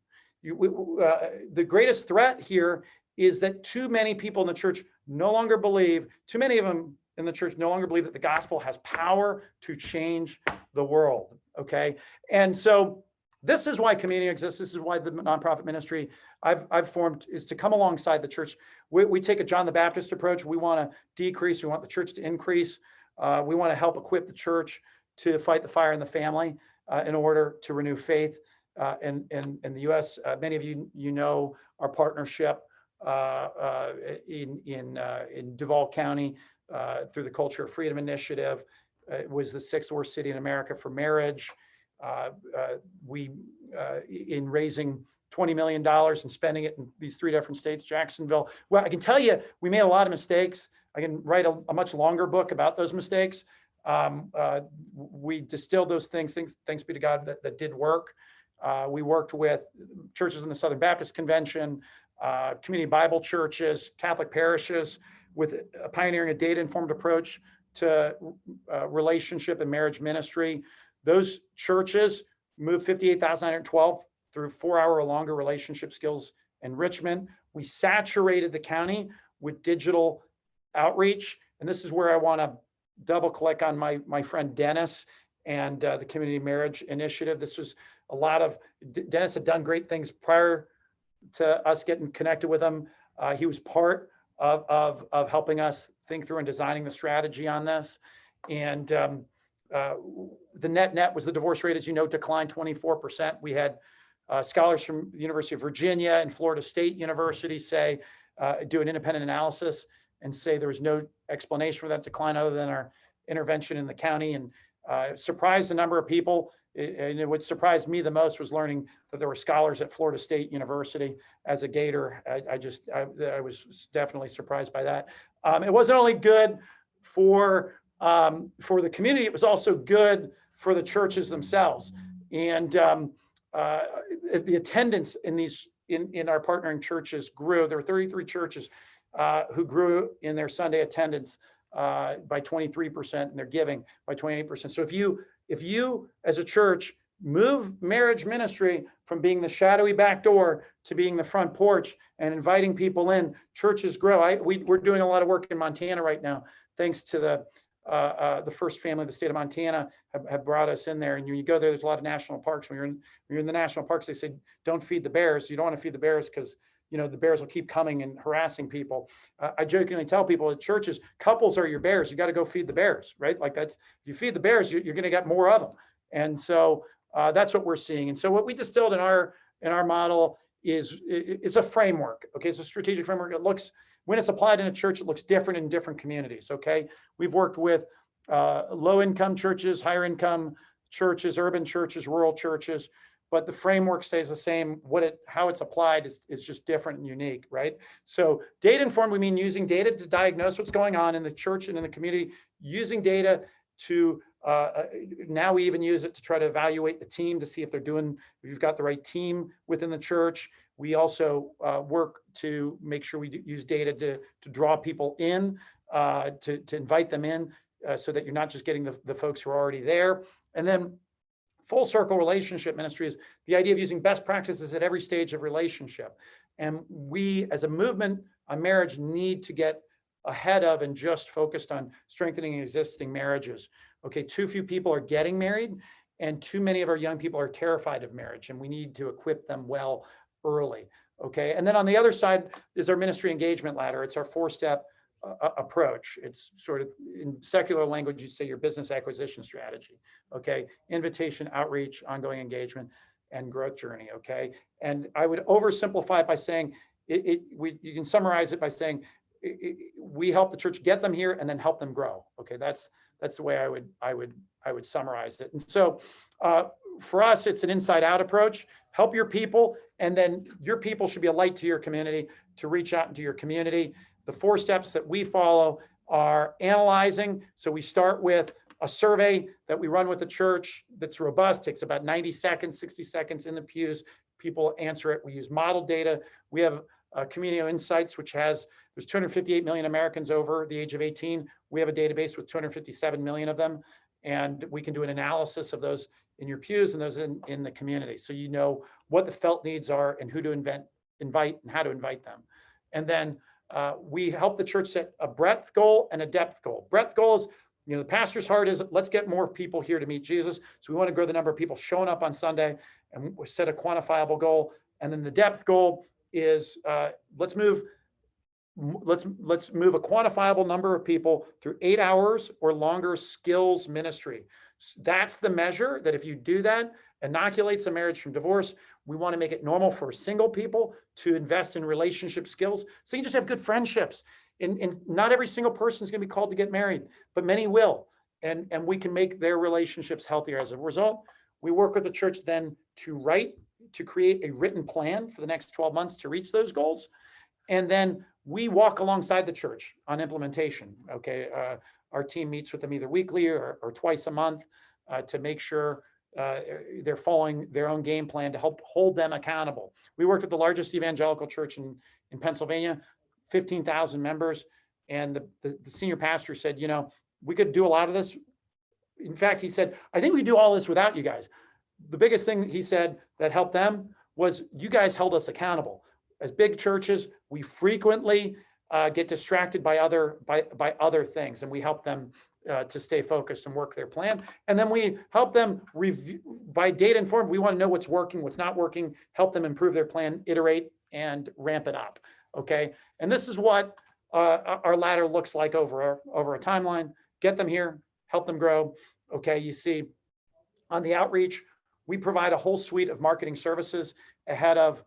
The greatest threat here is that too many people in the church too many of them in the church no longer believe that the gospel has power to change the world. Okay. And so this is why community exists. This is why the nonprofit ministry I've formed is to come alongside the church. We take a John the Baptist approach. We want to decrease. We want the church to increase. We want to help equip the church to fight the fire in the family in order to renew faith in the U.S. Many of you know our partnership in Duval County through the Culture of Freedom Initiative. It was the 6th worst city in America for marriage. We in raising $20 million and spending it in these 3 different states, Jacksonville. Well, I can tell you, we made a lot of mistakes. I can write a much longer book about those mistakes. We distilled those things, thanks be to God, that did work. We worked with churches in the Southern Baptist Convention, community Bible churches, Catholic parishes, with pioneering a data-informed approach to relationship and marriage ministry. Those churches moved 58,912 through 4-hour or longer relationship skills enrichment. We saturated the county with digital outreach. And this is where I want to double click on my friend Dennis and the Community Marriage Initiative. This was Dennis had done great things prior to us getting connected with him. He was part of helping us think through and designing the strategy on this. And the net was the divorce rate, as you know, declined 24%. We had scholars from the University of Virginia and Florida State University say, do an independent analysis and say there was no explanation for that decline other than our intervention in the county, and surprised a number of people. And what surprised me the most was learning that there were scholars at Florida State University. As a Gator, I was definitely surprised by that. It wasn't only good for the community, it was also good for the churches themselves. And the attendance in our partnering churches grew. There were 33 churches who grew in their Sunday attendance by 23%, and their giving by 28%. So if you as a church move marriage ministry from being the shadowy back door to being the front porch and inviting people in, churches grow. We're doing a lot of work in Montana right now, thanks to the First Family of the state of Montana have brought us in there. And when you go there, there's a lot of national parks. When you're in the national parks, they say, don't feed the bears. You don't want to feed the bears because the bears will keep coming and harassing people. I jokingly tell people at churches, couples are your bears. You got to go feed the bears, right? Like if you feed the bears, you're going to get more of them. And so that's what we're seeing. And so what we distilled in our model is a framework. Okay, it's a strategic framework. It looks, when it's applied in a church, it looks different in different communities. Okay, we've worked with low-income churches, higher-income churches, urban churches, rural churches. But the framework stays the same. How it's applied is just different and unique, right? So data informed, we mean using data to diagnose what's going on in the church and in the community, using data to, now we even use it to try to evaluate the team to see if you've got the right team within the church. We also work to make sure we use data to draw people in, to invite them in, so that you're not just getting the folks who are already there. And then full circle relationship ministry is the idea of using best practices at every stage of relationship. And we, as a movement on marriage, need to get ahead of and just focused on strengthening existing marriages. Okay, too few people are getting married, and too many of our young people are terrified of marriage, and we need to equip them well early. Okay, and then on the other side is our ministry engagement ladder. It's our 4-step approach. It's sort of, in secular language, you'd say your business acquisition strategy. Okay, invitation, outreach, ongoing engagement, and growth journey. Okay, and I would oversimplify it by saying you can summarize it by saying we help the church get them here and then help them grow. Okay, that's the way I would summarize it. And so for us, it's an inside out approach. Help your people, and then your people should be a light to your community to reach out into your community. The 4 steps that we follow are analyzing. So we start with a survey that we run with the church that's robust, takes about 90 seconds, 60 seconds in the pews. People answer it. We use model data. We have Community Insights, there's 258 million Americans over the age of 18. We have a database with 257 million of them. And we can do an analysis of those in your pews and those in the community. So you know what the felt needs are and who to invite and how to invite them. And then we help the church set a breadth goal and a depth goal. Breadth goal is, the pastor's heart is, let's get more people here to meet Jesus. So we want to grow the number of people showing up on Sunday, and we set a quantifiable goal. And then the depth goal is let's move a quantifiable number of people through 8 hours or longer skills ministry. That's the measure that if you do that, inoculates a marriage from divorce. We want to make it normal for single people to invest in relationship skills, so you just have good friendships. And not every single person is going to be called to get married, but many will. And we can make their relationships healthier as a result. We work with the church then to create a written plan for the next 12 months to reach those goals. And then we walk alongside the church on implementation. Okay, our team meets with them either weekly or twice a month to make sure they're following their own game plan to help hold them accountable. We worked with the largest evangelical church in Pennsylvania, 15,000 members. And the senior pastor said, we could do a lot of this. In fact, he said, I think we do all this without you guys. The biggest thing he said that helped them was you guys held us accountable. As big churches, we frequently get distracted by other things, and we help them to stay focused and work their plan. And then we help them review by data informed. We want to know what's working, what's not working, help them improve their plan, iterate, and ramp it up. Okay. And this is what our ladder looks like over a timeline. Get them here, help them grow. Okay, you see on the outreach, we provide a whole suite of marketing services ahead of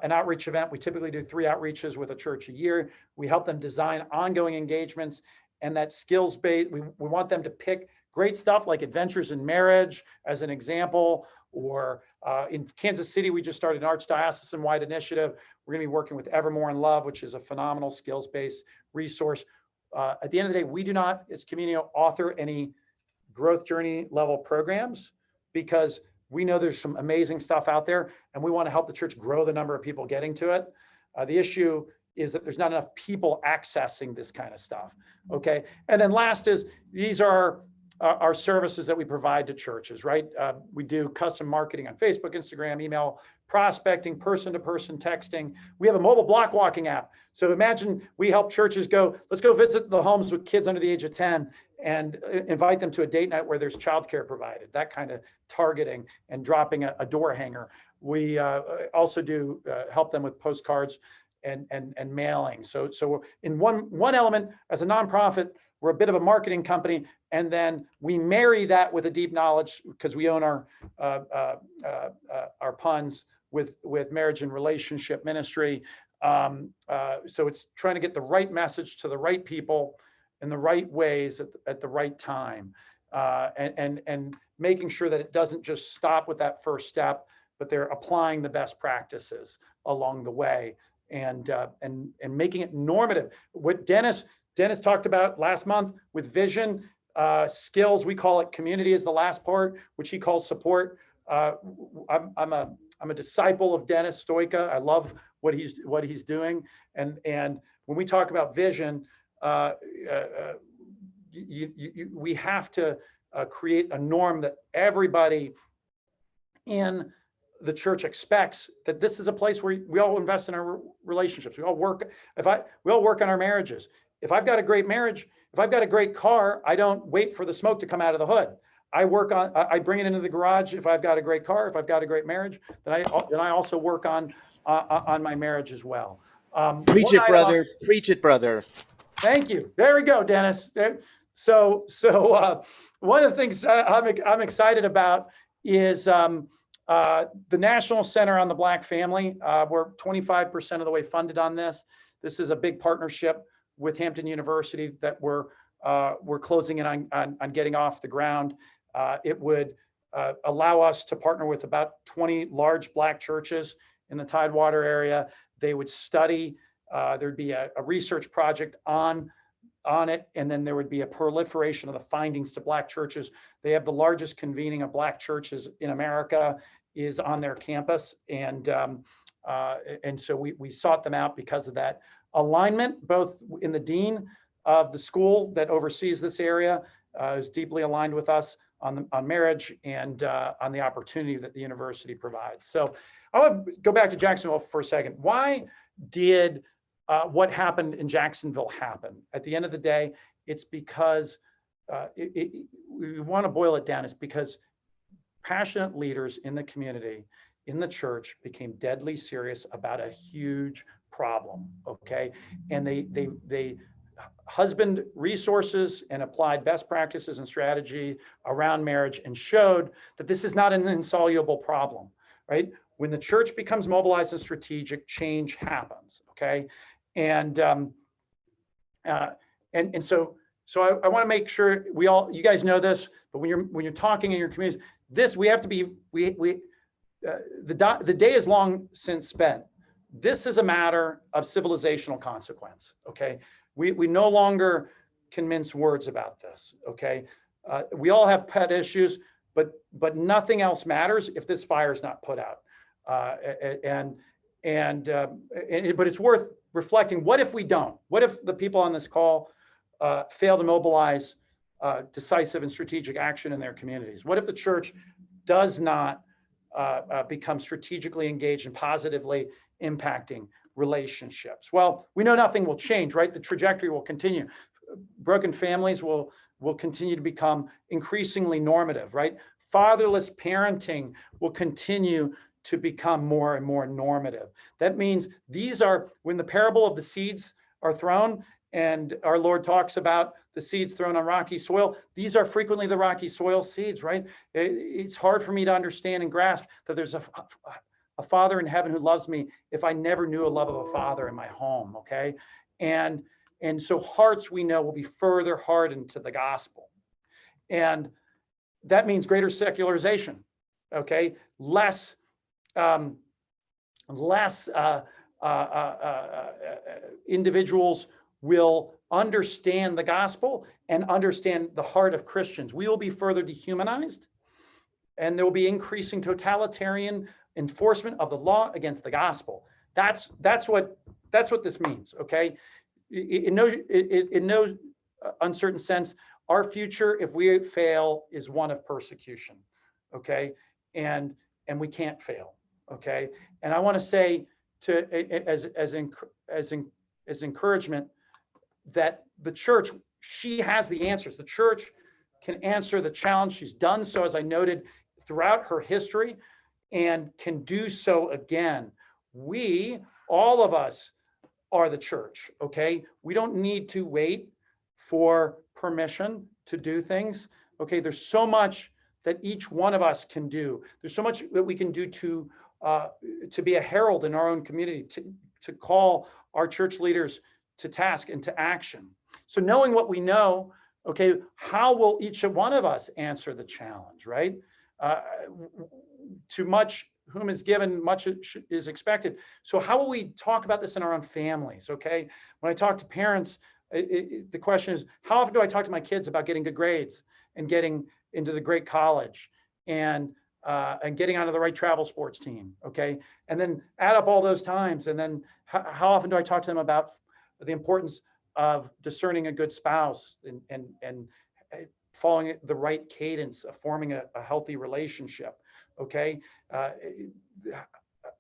an outreach event. We typically do 3 outreaches with a church a year. We help them design ongoing engagements, and that skills-based, we want them to pick great stuff like Adventures in Marriage as an example, or in Kansas City, we just started an archdiocesan-wide initiative. We're gonna be working with Evermore in Love, which is a phenomenal skills-based resource. At the end of the day, we do not, as Communio, author any growth journey level programs, because we know there's some amazing stuff out there, and we want to help the church grow the number of people getting to it. The issue is that there's not enough people accessing this kind of stuff. Okay, and then last is, these are our services that we provide to churches, right? We do custom marketing on Facebook, Instagram, email, prospecting, person-to-person texting. We have a mobile block walking app. So imagine we help churches go, let's go visit the homes with kids under the age of 10 and invite them to a date night where there's childcare provided, that kind of targeting, and dropping a door hanger. We also do help them with postcards and mailing. So in one element, as a nonprofit, we're a bit of a marketing company, and then we marry that with a deep knowledge, because we own our puns with marriage and relationship ministry. So it's trying to get the right message to the right people in the right ways at the right time, and making sure that it doesn't just stop with that first step, but they're applying the best practices along the way, and making it normative. What Dennis talked about last month with vision, skills, we call it community is the last part, which he calls support. I'm a disciple of Dennis Stoika. I love what he's doing. And when we talk about vision, we have to create a norm that everybody in the church expects, that this is a place where we all invest in our relationships. We all work on our marriages. If I've got a great marriage, if I've got a great car, I don't wait for the smoke to come out of the hood. I bring it into the garage. If I've got a great car, if I've got a great marriage, then I also work on my marriage as well. Preach it, brother. Preach it, brother. Thank you. There we go, Dennis. So one of the things I'm excited about is the National Center on the Black Family. We're 25% of the way funded on this. This is a big partnership with Hampton University that we're closing in on getting off the ground. It would allow us to partner with about 20 large Black churches in the Tidewater area. They would study, there'd be a research project on it, and then there would be a proliferation of the findings to Black churches. They have the largest convening of Black churches in America is on their campus. And so we sought them out because of that alignment, both in the dean of the school that oversees this area is deeply aligned with us on marriage and on the opportunity that the university provides. So I want to go back to Jacksonville for a second. Why did what happened in Jacksonville happen? At the end of the day, it's because we want to boil it down. It's because passionate leaders in the community, in the church, became deadly serious about a huge problem. Okay, and they husband resources and applied best practices and strategy around marriage, and showed that this is not an insoluble problem. Right? When the church becomes mobilized and strategic, change happens. Okay, and so I want to make sure you guys know this, but when you're talking in your communities, we have to be the day is long since spent. This is a matter of civilizational consequence. Okay, we no longer can mince words about this. Okay, we all have pet issues, but nothing else matters if this fire is not put out. But it's worth reflecting. What if we don't? What if the people on this call fail to mobilize decisive and strategic action in their communities? What if the church does not become strategically engaged and positively impacting relationships? Well, we know nothing will change, right? The trajectory will continue. Broken families will continue to become increasingly normative, right? Fatherless parenting will continue to become more and more normative. That means these are, when the parable of the seeds are thrown And our Lord talks about the seeds thrown on rocky soil. These are frequently the rocky soil seeds, right? It's hard for me to understand and grasp that there's a Father in heaven who loves me if I never knew a love of a father in my home, okay? And so hearts, we know, will be further hardened to the gospel. And that means greater secularization, okay? Less individuals will understand the gospel and understand the heart of Christians. We will be further dehumanized, and there will be increasing totalitarian enforcement of the law against the gospel. That's what this means, okay? In no uncertain sense, our future, if we fail, is one of persecution, okay? And we can't fail, okay? And I want to say as encouragement that the church, she has the answers. The church can answer the challenge. She's done so, as I noted, throughout her history, and can do so again. We, all of us, are the church, okay? We don't need to wait for permission to do things, okay? There's so much that each one of us can do. There's so much that we can do to be a herald in our own community, to call our church leaders to task and to action. So knowing what we know, okay, how will each one of us answer the challenge, right? To much whom is given, much is expected. So how will we talk about this in our own families, okay? When I talk to parents, the question is, how often do I talk to my kids about getting good grades and getting into the great college and getting onto the right travel sports team, okay? And then add up all those times, and then how often do I talk to them about the importance of discerning a good spouse and following the right cadence of forming a healthy relationship, okay?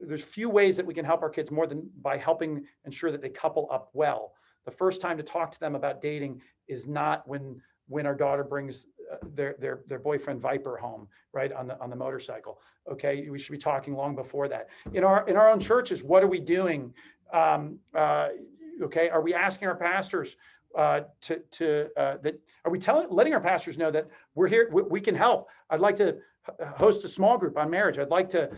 There's few ways that we can help our kids more than by helping ensure that they couple up well. The first time to talk to them about dating is not when our daughter brings their boyfriend Viper home, right, on the motorcycle. Okay, we should be talking long before that. In our own churches, what are we doing? Okay, are we asking our pastors are we letting our pastors know that we're here, we can help? I'd like to host a small group on marriage. I'd like to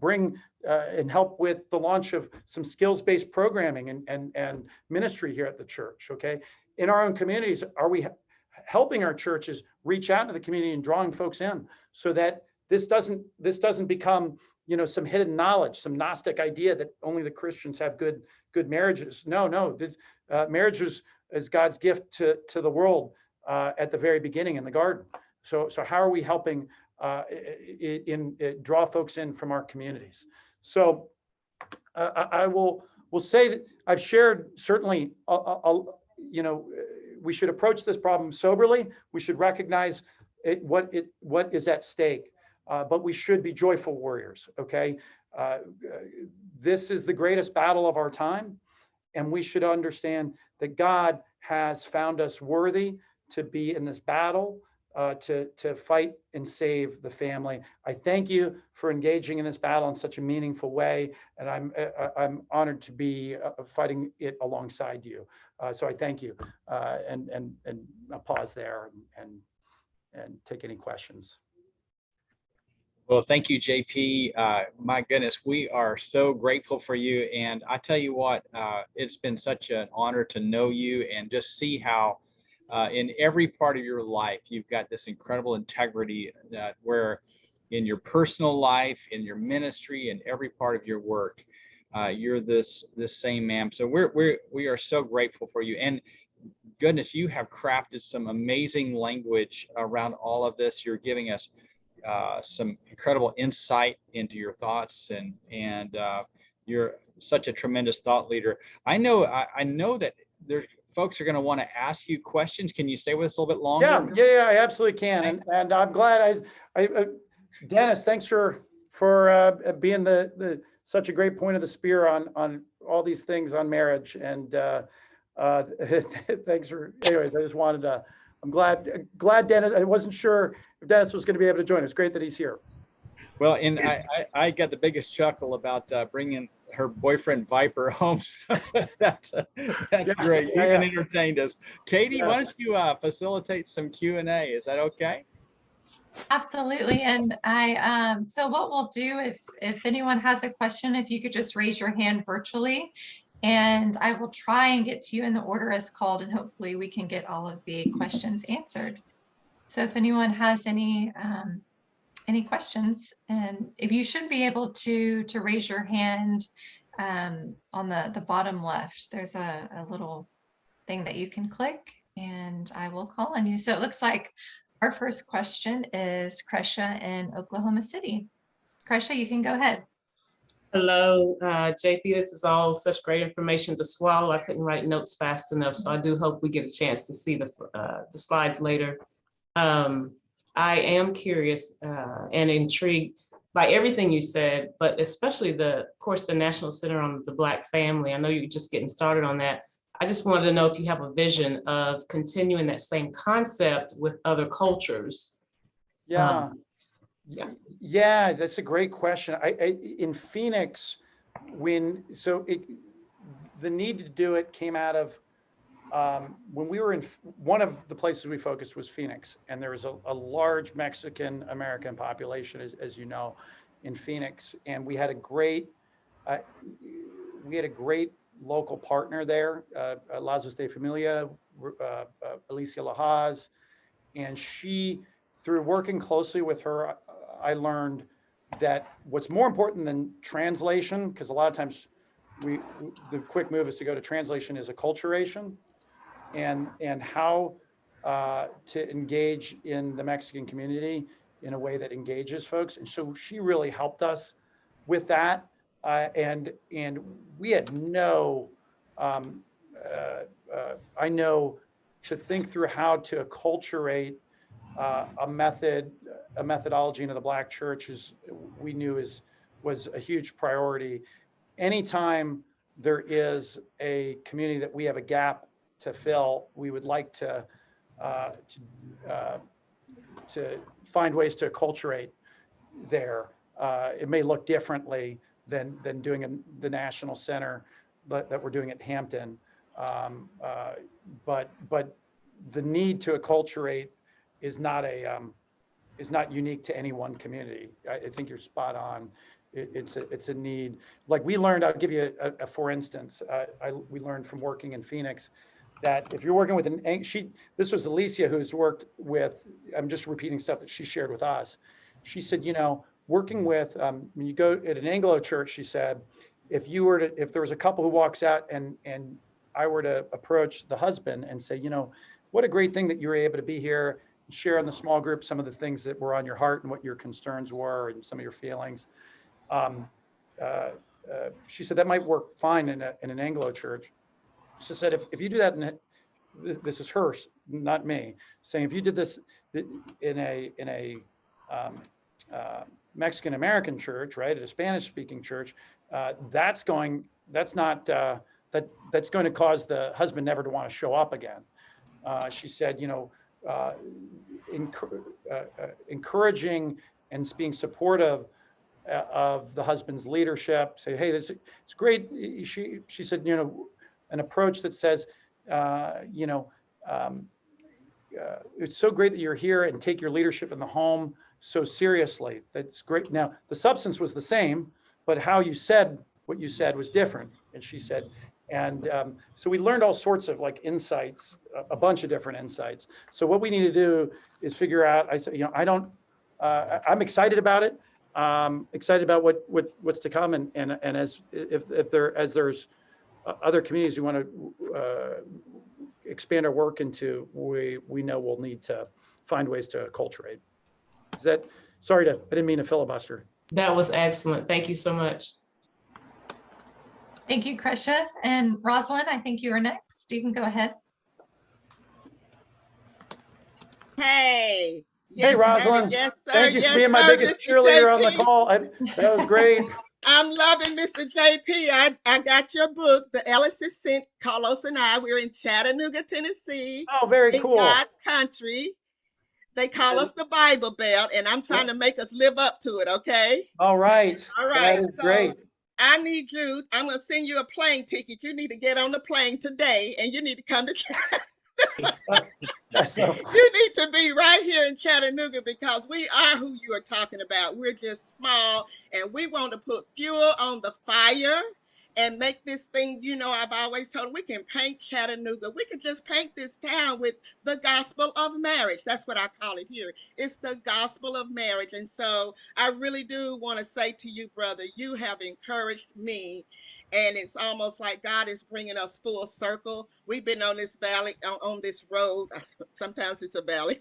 bring and help with the launch of some skills-based programming and ministry here at the church, okay? In our own communities, are we helping our churches reach out to the community and drawing folks in so that this doesn't become, you know, some hidden knowledge, some Gnostic idea that only the Christians have good marriages? No, this marriage is God's gift to the world at the very beginning in the garden. So how are we helping draw folks in from our communities? So I will say that I've shared, certainly, you know, we should approach this problem soberly. We should recognize what is at stake, but we should be joyful warriors, okay? This is the greatest battle of our time, and we should understand that God has found us worthy to be in this battle, to fight and save the family. I thank you for engaging in this battle in such a meaningful way, and I'm honored to be fighting it alongside you. So I thank you, and I'll pause there and take any questions. Well, thank you, JP. My goodness, we are so grateful for you. And I tell you what, it's been such an honor to know you and just see how in every part of your life, you've got this incredible integrity that where in your personal life, in your ministry, in every part of your work, you're this same man. So we are so grateful for you. And goodness, you have crafted some amazing language around all of this. You're giving us some incredible insight into your thoughts, and you're such a tremendous thought leader. I know that there's folks are going to want to ask you questions. Can you stay with us a little bit longer? Yeah, I absolutely can. And I'm glad Dennis, thanks for being such a great point of the spear on all these things on marriage. And thanks for, anyways, I just wanted to, I'm glad Dennis, I wasn't sure if Dennis was going to be able to join us. Great that he's here. Well, and I got the biggest chuckle about bringing her boyfriend Viper home. So that's great. You even entertained us. Katie, why don't you facilitate some Q&A? Is that okay? Absolutely. And so what we'll do, if anyone has a question, if you could just raise your hand virtually, and I will try and get to you in the order as called, and hopefully we can get all of the questions answered. So if anyone has any questions, and if you should be able to raise your hand on the bottom left, there's a little thing that you can click and I will call on you. So it looks like our first question is Kresha in Oklahoma City. Kresha, you can go ahead. Hello, JP. This is all such great information to swallow. I couldn't write notes fast enough, so I do hope we get a chance to see the slides later. I am curious and intrigued by everything you said, but especially of course, the National Center on the Black Family. I know you're just getting started on that. I just wanted to know if you have a vision of continuing that same concept with other cultures. Yeah, that's a great question. In Phoenix, the need to do it came out of when we were in one of the places we focused was Phoenix, and there was a large Mexican American population, as you know, in Phoenix, and we had a great local partner there, Lazos de Familia, Alicia Lahaz, and she, through working closely with her, I learned that what's more important than translation, because a lot of times the quick move is to go to translation, is acculturation, and how to engage in the Mexican community in a way that engages folks. And so she really helped us with that. And we had I know to think through how to acculturate a methodology into the Black church we knew was a huge priority. Anytime there is a community that we have a gap to fill, we would like to find ways to acculturate there. It may look differently than doing the National Center that we're doing at Hampton, but the need to acculturate is not unique to any one community. I think you're spot on. It's a need. Like we learned, I'll give you a for instance. We learned from working in Phoenix that if you're working with this was Alicia who's worked with, I'm just repeating stuff that she shared with us. She said, working with, when you go at an Anglo church, she said, if there was a couple who walks out and I were to approach the husband and say, what a great thing that you were able to be here and share in the small group some of the things that were on your heart and what your concerns were and some of your feelings. She said that might work fine in an Anglo church. She said, if you do that, this is her, not me, saying if you did this in a Mexican American church, right, at a Spanish speaking church, that's going to cause the husband never to want to show up again. She said, encouraging and being supportive of the husband's leadership, say, hey, it's great. She said, an approach that says, it's so great that you're here and take your leadership in the home so seriously. That's great. Now, the substance was the same, but how you said what you said was different. And she said, so we learned all sorts of insights, a bunch of different insights. So what we need to do is figure out, I said, I'm excited about it. Excited about what's to come. And as there's other communities we want to expand our work into, we know we'll need to find ways to acculturate. I didn't mean to filibuster. That was excellent. Thank you so much. Thank you, Kresha. And Rosalind, I think you are next. You can go ahead. Hey. Yes, hey, Rosalind. Yes, sir. Thank you for being my biggest cheerleader on the call. That was great. I'm loving Mr. JP. I got your book, The Ellises Sent Carlos and I. We're in Chattanooga, Tennessee. Oh, very cool. In God's country. They call us the Bible Belt, and I'm trying to make us live up to it, okay? All right. All right. That is great. I need you. I'm going to send you a plane ticket. You need to get on the plane today, and you need to come to That's so, you need to be right here in Chattanooga because we are who you are talking about. We're just small and we want to put fuel on the fire and make this thing, I've always told them we can paint Chattanooga. We can just paint this town with the gospel of marriage. That's what I call it here. It's the gospel of marriage. And so I really do want to say to you, brother, you have encouraged me. And it's almost like God is bringing us full circle. We've been on this valley, on this road. Sometimes it's a valley.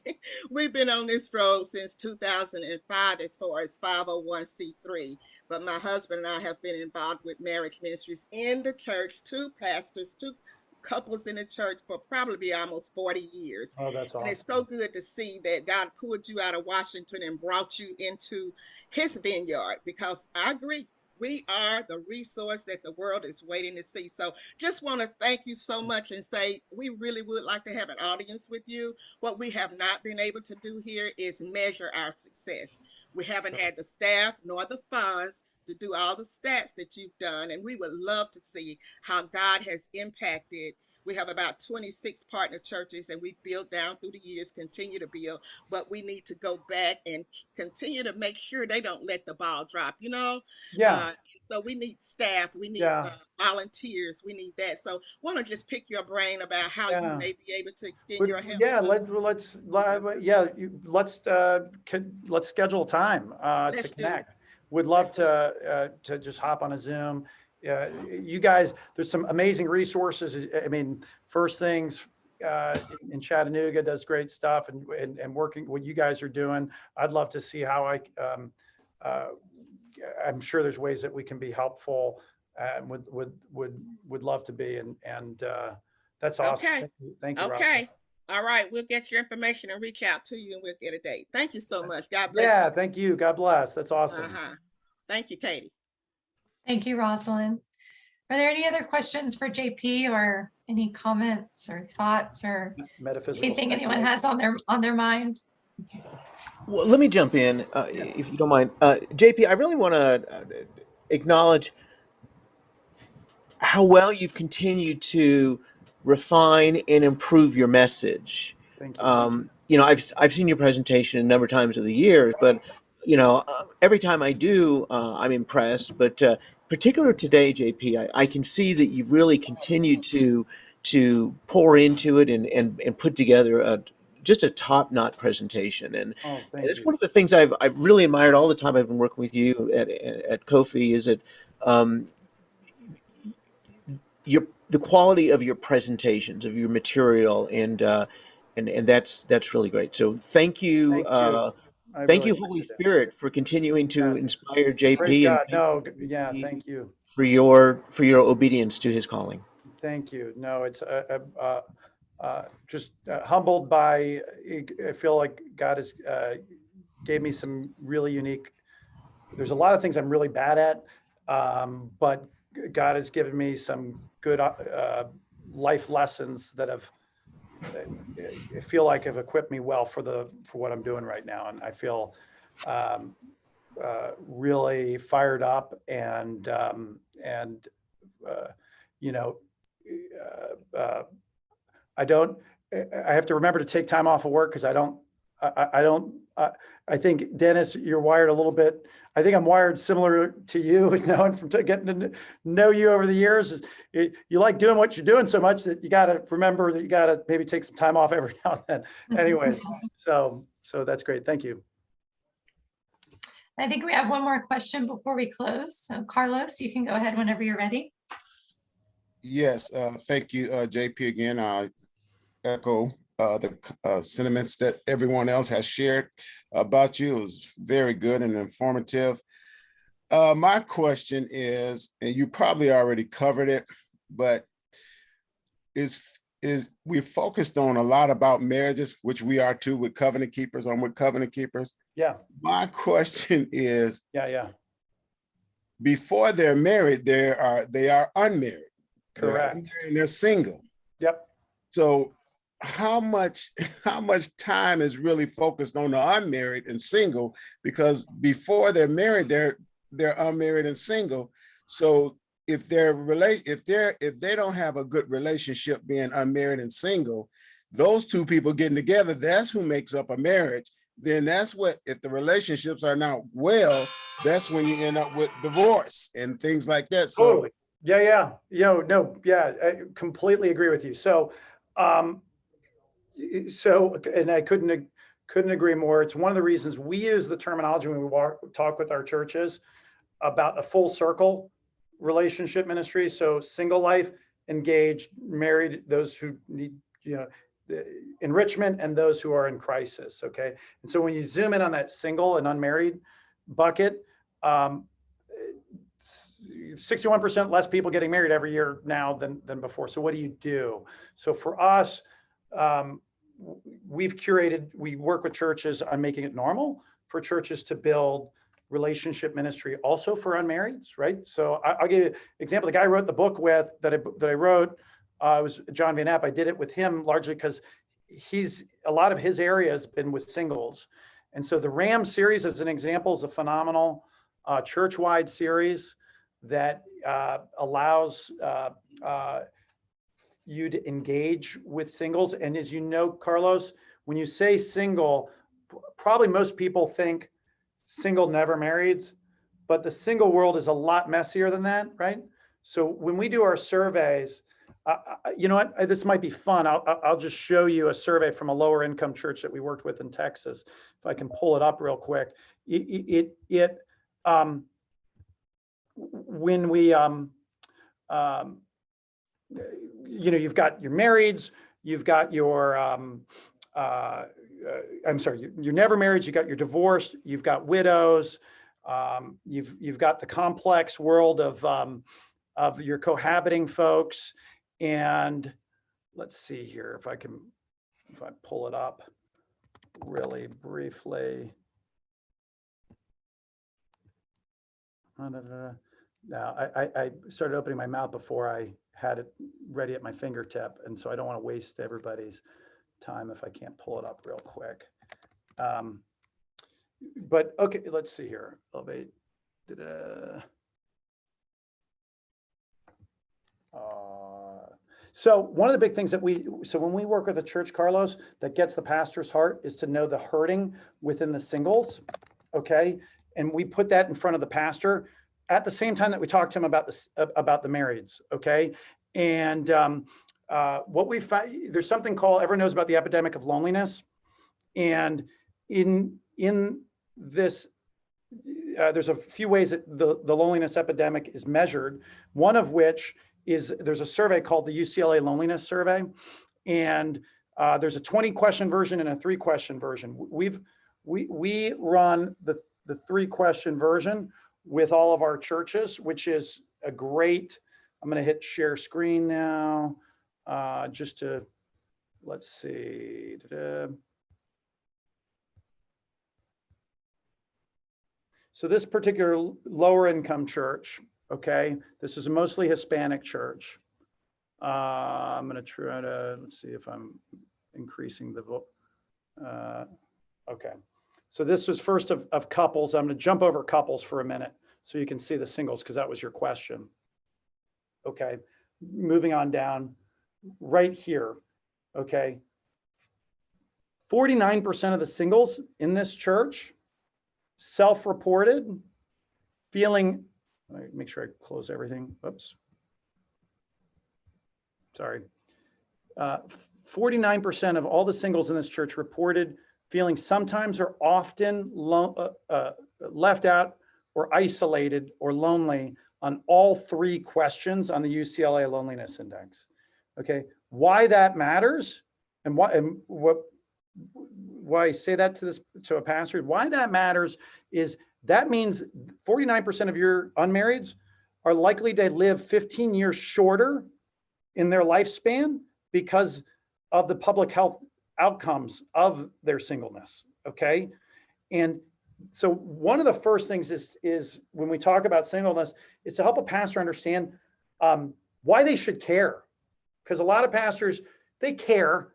We've been on this road since 2005 as far as 501c3. But my husband and I have been involved with marriage ministries in the church, two pastors, two couples in the church for probably almost 40 years. oh, that's And awesome. it's so good to see that God pulled you out of Washington and brought you into his vineyard, because I agree. We are the resource that the world is waiting to see. So just want to thank you so much and say we really would like to have an audience with you. What we have not been able to do here is measure our success. We haven't had the staff nor the funds to do all the stats that you've done. And we would love to see how God has impacted. We have about 26 partner churches, and we've built down through the years, continue to build, but we need to go back and continue to make sure they don't let the ball drop, Yeah, so we need staff, we need yeah, volunteers, we need that. So want to just pick your brain about how you yeah. may be able to extend But your help. yeah, let's schedule a time to Let's do. connect. Would love Let's to just hop on a Zoom. You guys, there's some amazing resources. I mean, First Things in Chattanooga does great stuff, and working what you guys are doing. I'd love to see how I'm sure there's ways that we can be helpful. Would love to be, and that's awesome. Okay. Thank you, Rob. Okay. All right. We'll get your information and reach out to you, and we'll get a date. Thank you so much. God bless Yeah, you. thank you. God bless. That's awesome. Thank you, Katie. Thank you, Rosalind. Are there any other questions for JP, or any comments or thoughts or Metaphysical anything anyone has on their mind? Well, let me jump in, if you don't mind. JP, I really want to acknowledge how well you've continued to refine and improve your message. Thank you. I've seen your presentation a number of times over the years, but every time I do, I'm impressed. But particular today, JP, I can see that you've really continued to pour into it and put together just a top-notch presentation. And it's one of the things I've really admired all the time I've been working with you at Kofi, is that the quality of your presentations, of your material, and that's really great. So thank you. Thank you, Holy Spirit, for continuing to inspire JP. Praise God. Thank you for your obedience to his calling. Thank you. No, it's just humbled by. I feel like God has gave me some really unique. There's a lot of things I'm really bad at, but God has given me some good life lessons that I feel like have equipped me well for what I'm doing right now, and I feel really fired up and I have to remember to take time off of work because I think, Dennis, you're wired a little bit. I think I'm wired similar to you, and from getting to know you over the years, you like doing what you're doing so much that you got to remember that you got to maybe take some time off every now and then. Anyway, so that's great. Thank you. I think we have one more question before we close. So Carlos, you can go ahead whenever you're ready. Yes, thank you, JP. Again, I echo the sentiments that everyone else has shared about you. It was very good and informative. My question is, and you probably already covered it, but is we're focused on a lot about marriages, which we are too with covenant keepers. I'm with covenant keepers. Yeah. My question is, yeah. Before they're married, they are unmarried. Correct. They're single. Yep. So how much time is really focused on the unmarried and single? Because before they're married, they're unmarried and single. So if if they don't have a good relationship being unmarried and single, those two people getting together, that's who makes up a marriage. Then that's what, if the relationships are not well, that's when you end up with divorce and things like that. So Totally. Yeah. No, yeah, I completely agree with you. So, and I couldn't agree more. It's one of the reasons we use the terminology when we talk with our churches about a full circle relationship ministry. So single life, engaged, married, those who need, the enrichment, and those who are in crisis. Okay. And so when you zoom in on that single and unmarried bucket, 61% less people getting married every year now than before. So what do you do? So for us, we work with churches on making it normal for churches to build relationship ministry also for unmarrieds, right? So I'll give you an example. The guy I wrote the book with that I wrote, was John Van App. I did it with him largely because a lot of his area has been with singles. And so the RAM series, as an example, is a phenomenal church-wide series that allows you to engage with singles. And as you know, Carlos, when you say single, probably most people think single never marrieds, but the single world is a lot messier than that, right? So when we do our surveys, you know what, this might be fun. I'll just show you a survey from a lower income church that we worked with in Texas. If I can pull it up real quick. When we, you've got your marrieds, you've got your, I'm sorry, you're never married, you got your divorced, you've got widows, you've got the complex world of your cohabiting folks. And let's see here, if I pull it up really briefly. Now, I started opening my mouth before I had it ready at my fingertip. And so I don't want to waste everybody's time if I can't pull it up real quick. But okay, let's see here. Elevate. So one of the big things that when we work with a church, Carlos, that gets the pastor's heart is to know the hurting within the singles. Okay. And we put that in front of the pastor at the same time that we talk to him about the marrieds. Okay. And what we find, there's something called, everyone knows about the epidemic of loneliness. And in this, there's a few ways that the loneliness epidemic is measured. One of which is there's a survey called the UCLA Loneliness Survey. And there's a 20 question version and a 3 question version. We run the 3 question version with all of our churches, which is a great, I'm going to hit share screen now, just to, let's see. So this particular lower income church, okay, this is a mostly Hispanic church. I'm going to try to, let's see if I'm increasing the vote. Okay. So this was first of couples. I'm going to jump over couples for a minute so you can see the singles, because that was your question. Okay. Moving on down right here. Okay. 49% of the singles in this church self-reported feeling, make sure I close everything. Oops. Sorry. 49% of all the singles in this church reported feeling sometimes or often left out or isolated or lonely on all 3 questions on the UCLA Loneliness Index. Okay, why that matters and why I say that to a pastor, why that matters is that means 49% of your unmarrieds are likely to live 15 years shorter in their lifespan because of the public health outcomes of their singleness. Okay. And so one of the first things is when we talk about singleness, is to help a pastor understand why they should care. Because a lot of pastors, they care.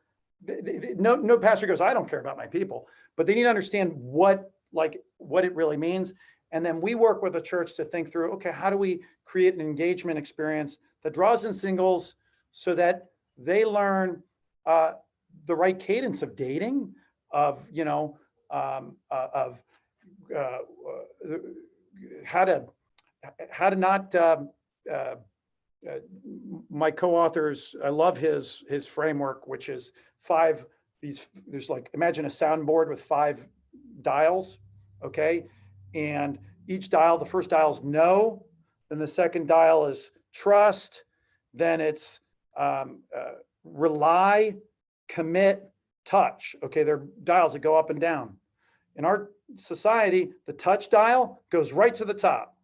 No pastor goes, I don't care about my people, but they need to understand what it really means. And then we work with the church to think through, okay, how do we create an engagement experience that draws in singles so that they learn the right cadence of dating, of, how to not, my co-authors, I love his framework, which is there's like, imagine a soundboard with 5 dials, okay? And each dial, the first dial is no, then the second dial is trust, then it's rely, commit, touch. Okay, they're dials that go up and down. In our society, the touch dial goes right to the top,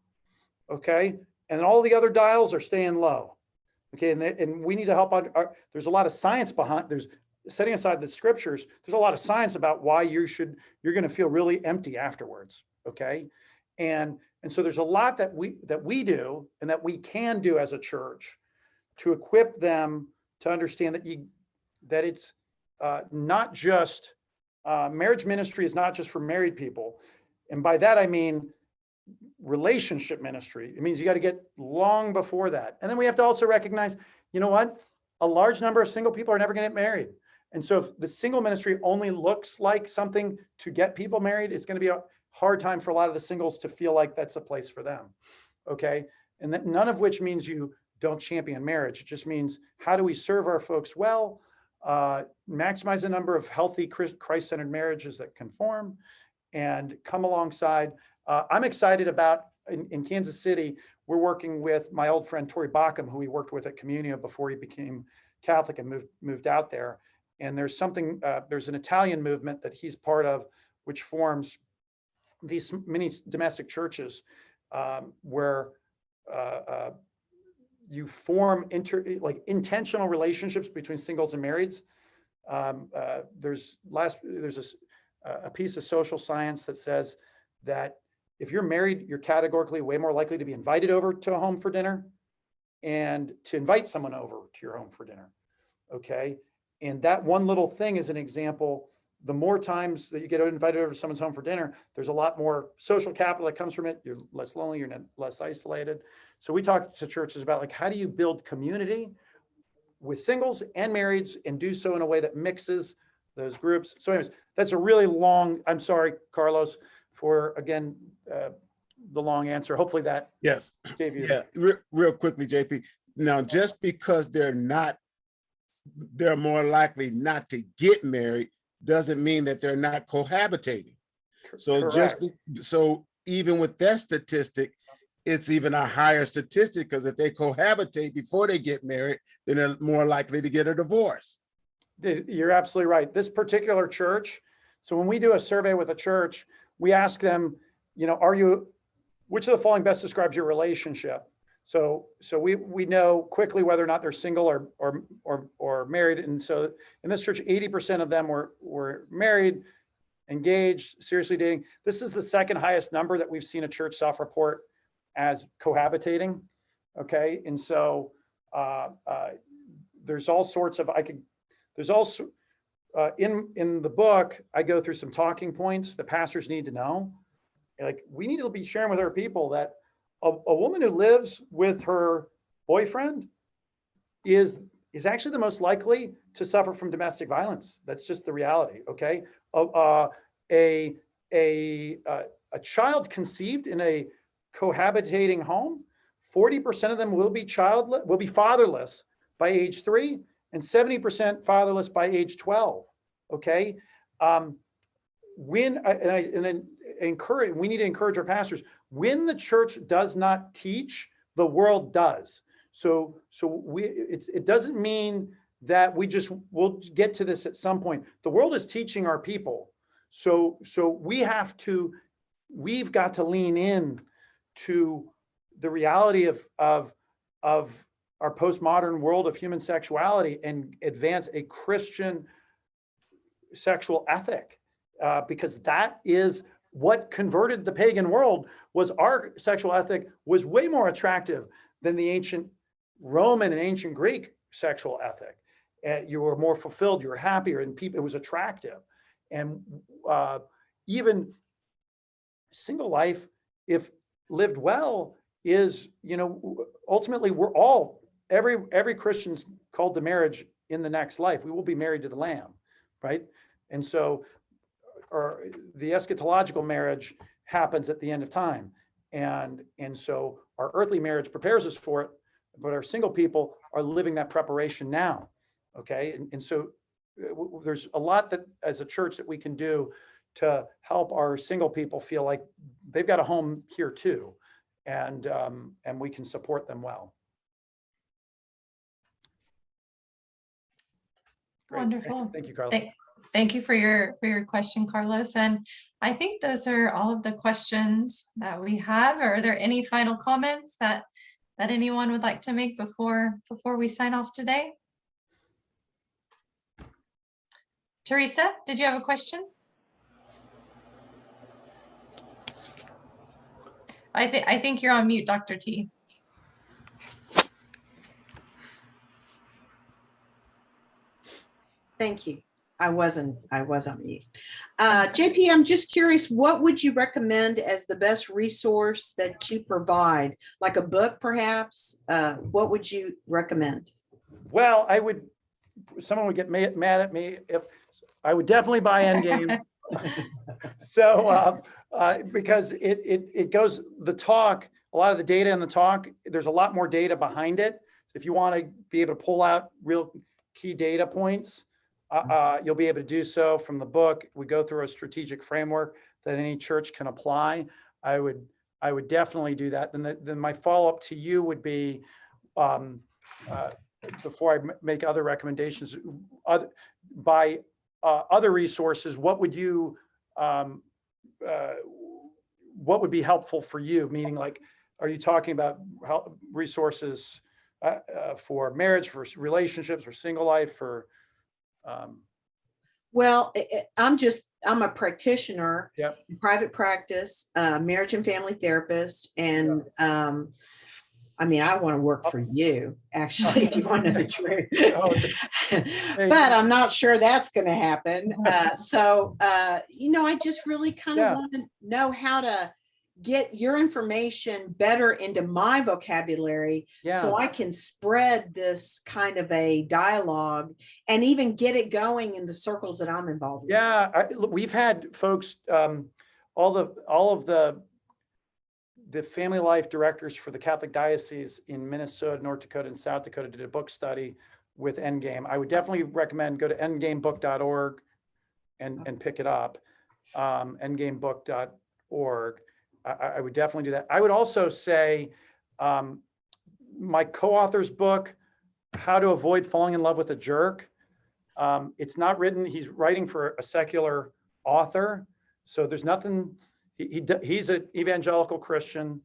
okay? And all the other dials are staying low, okay? And we need to help there's a lot of science behind, setting aside the scriptures, there's a lot of science about why you're going to feel really empty afterwards, okay? And so there's a lot that we do and that we can do as a church to equip them to understand that it's not just marriage ministry is not just for married people. And by that, I mean relationship ministry. It means you got to get long before that. And then we have to also recognize, you know what? A large number of single people are never going to get married. And so if the single ministry only looks like something to get people married, it's going to be a hard time for a lot of the singles to feel like that's a place for them. Okay. And that none of which means you don't champion marriage. It just means, how do we serve our folks well, maximize the number of healthy Christ-centered marriages that conform, and come alongside. I'm excited about in Kansas City, we're working with my old friend Tori Backham, who we worked with at Communio before he became Catholic and moved out there. And there's an Italian movement that he's part of, which forms these mini domestic churches where you form intentional relationships between singles and marrieds. There's a piece of social science that says that if you're married, you're categorically way more likely to be invited over to a home for dinner and to invite someone over to your home for dinner. Okay. And that one little thing is an example. The more times that you get invited over to someone's home for dinner, there's a lot more social capital that comes from it. You're less lonely, you're less isolated. So we talk to churches about, like, how do you build community with singles and marrieds and do so in a way that mixes those groups. So anyways, that's a really long, I'm sorry, Carlos, for, again, the long answer. Hopefully that Yes. gave you. Yeah. Real quickly, JP. Now, just because they're more likely not to get married doesn't mean that they're not cohabitating. So so even with that statistic, it's even a higher statistic, because if they cohabitate before they get married, then they're more likely to get a divorce. You're absolutely right. This particular church, so when we do a survey with a church, we ask them, which of the following best describes your relationship? So we know quickly whether or not they're single or married. And so in this church, 80% of them were married, engaged, seriously dating. This is the second highest number that we've seen a church self-report as cohabitating. Okay. And so there's all sorts of, there's also, in the book, I go through some talking points that pastors need to know. Like, we need to be sharing with our people that a woman who lives with her boyfriend is actually the most likely to suffer from domestic violence. That's just the reality. Okay. A child conceived in a cohabitating home, 40% of them will be fatherless by age 3, and 70% fatherless by age 12. Okay. We need to encourage our pastors. When the church does not teach, the world does. So it doesn't mean that we'll get to this at some point. The world is teaching our people. So we've got to lean in to the reality of our postmodern world of human sexuality and advance a Christian sexual ethic, because that is what converted the pagan world. Was our sexual ethic was way more attractive than the ancient Roman and ancient Greek sexual ethic. You were more fulfilled, you were happier, and it was attractive. And even single life if lived well, is, ultimately every Christian's called to marriage in the next life. We will be married to the Lamb, right? And so, the eschatological marriage happens at the end of time. And so our earthly marriage prepares us for it, but our single people are living that preparation now. Okay. And so there's a lot that as a church that we can do to help our single people feel like they've got a home here too. And we can support them well. Great. Wonderful. Thank you, Carla. Thank you for your question, Carlos. And I think those are all of the questions that we have. Are there any final comments that anyone would like to make before we sign off today? Teresa, did you have a question? I think you're on mute, Dr. T. Thank you. I was on mute. JP, I'm just curious, what would you recommend as the best resource that you provide? Like a book, perhaps? What would you recommend? Well, someone would get mad at me if I would definitely buy Endgame. So, because it goes, a lot of the data in the talk, there's a lot more data behind it. If you want to be able to pull out real key data points, you'll be able to do so from the book. We go through a strategic framework that any church can apply. I would definitely do that. Then my follow-up to you would be, before I make other recommendations, by other resources, what would be helpful for you? Meaning, like, are you talking about resources for marriage, for relationships, for single life, for Well, I'm a practitioner, Yep. in private practice, marriage and family therapist. And I mean, I want to work for you, actually, if you want to know the truth. But I'm not sure that's going to happen. So, I just really kind of want to know how to get your information better into my vocabulary, so I can spread this kind of a dialogue and even get it going in the circles that I'm involved in. We've had folks, all of the family life directors for the Catholic diocese in Minnesota, North Dakota, and South Dakota did a book study with Endgame. I would definitely recommend go to endgamebook.org and pick it up. Endgamebook.org. I would definitely do that. I would also say my co-author's book, How to Avoid Falling in Love with a Jerk. It's not written, he's writing for a secular author. So there's nothing, he's an evangelical Christian,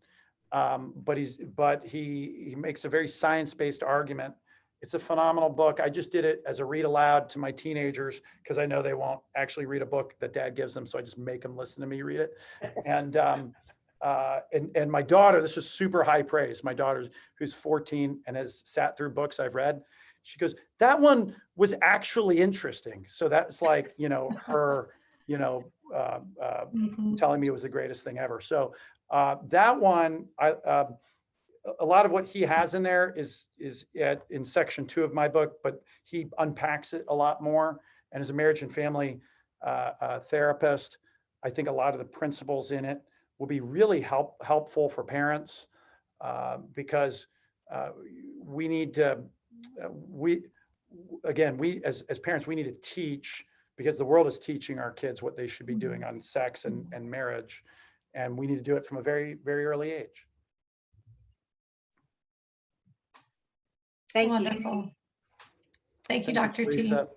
but he makes a very science-based argument. It's a phenomenal book. I just did it as a read aloud to my teenagers because I know they won't actually read a book that dad gives them. So I just make them listen to me read it. And my daughter, this is super high praise. My daughter, who's 14 and has sat through books I've read, she goes, that one was actually interesting. So that's like, her, telling me it was the greatest thing ever. So that one, a lot of what he has in there is in section 2 of my book, but he unpacks it a lot more. And as a marriage and family therapist, I think a lot of the principles in it will be really helpful for parents, because we need to, as parents, we need to teach, because the world is teaching our kids what they should be doing on sex and marriage. And we need to do it from a very, very early age. Thank Wonderful. you. Thank you, Dr. T. Lisa.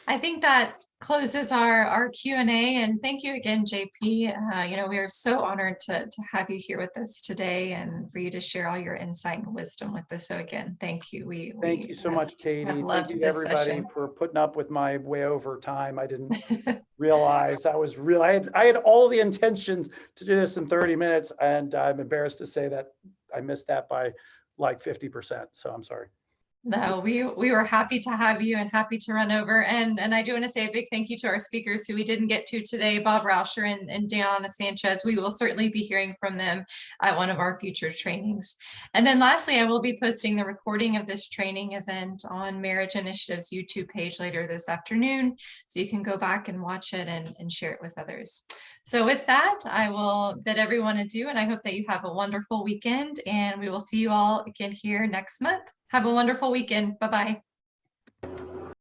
I think that closes our Q&A, and thank you again, JP. We are so honored to have you here with us today and for you to share all your insight and wisdom with us. So again, thank you. Thank you so much, Katie. Thank you to everybody for putting up with my way over time. I didn't realize I had all the intentions to do this in 30 minutes, and I'm embarrassed to say that I missed that by like 50%. So I'm sorry. No, we were happy to have you and happy to run over. And I do want to say a big thank you to our speakers who we didn't get to today, Bob Rauscher and Deanna Sanchez. We will certainly be hearing from them at one of our future trainings. And then lastly, I will be posting the recording of this training event on Marriage Initiative's YouTube page later this afternoon. So you can go back and watch it and share it with others. So with that, I will bid everyone adieu, and I hope that you have a wonderful weekend, and we will see you all again here next month. Have a wonderful weekend. Bye-bye.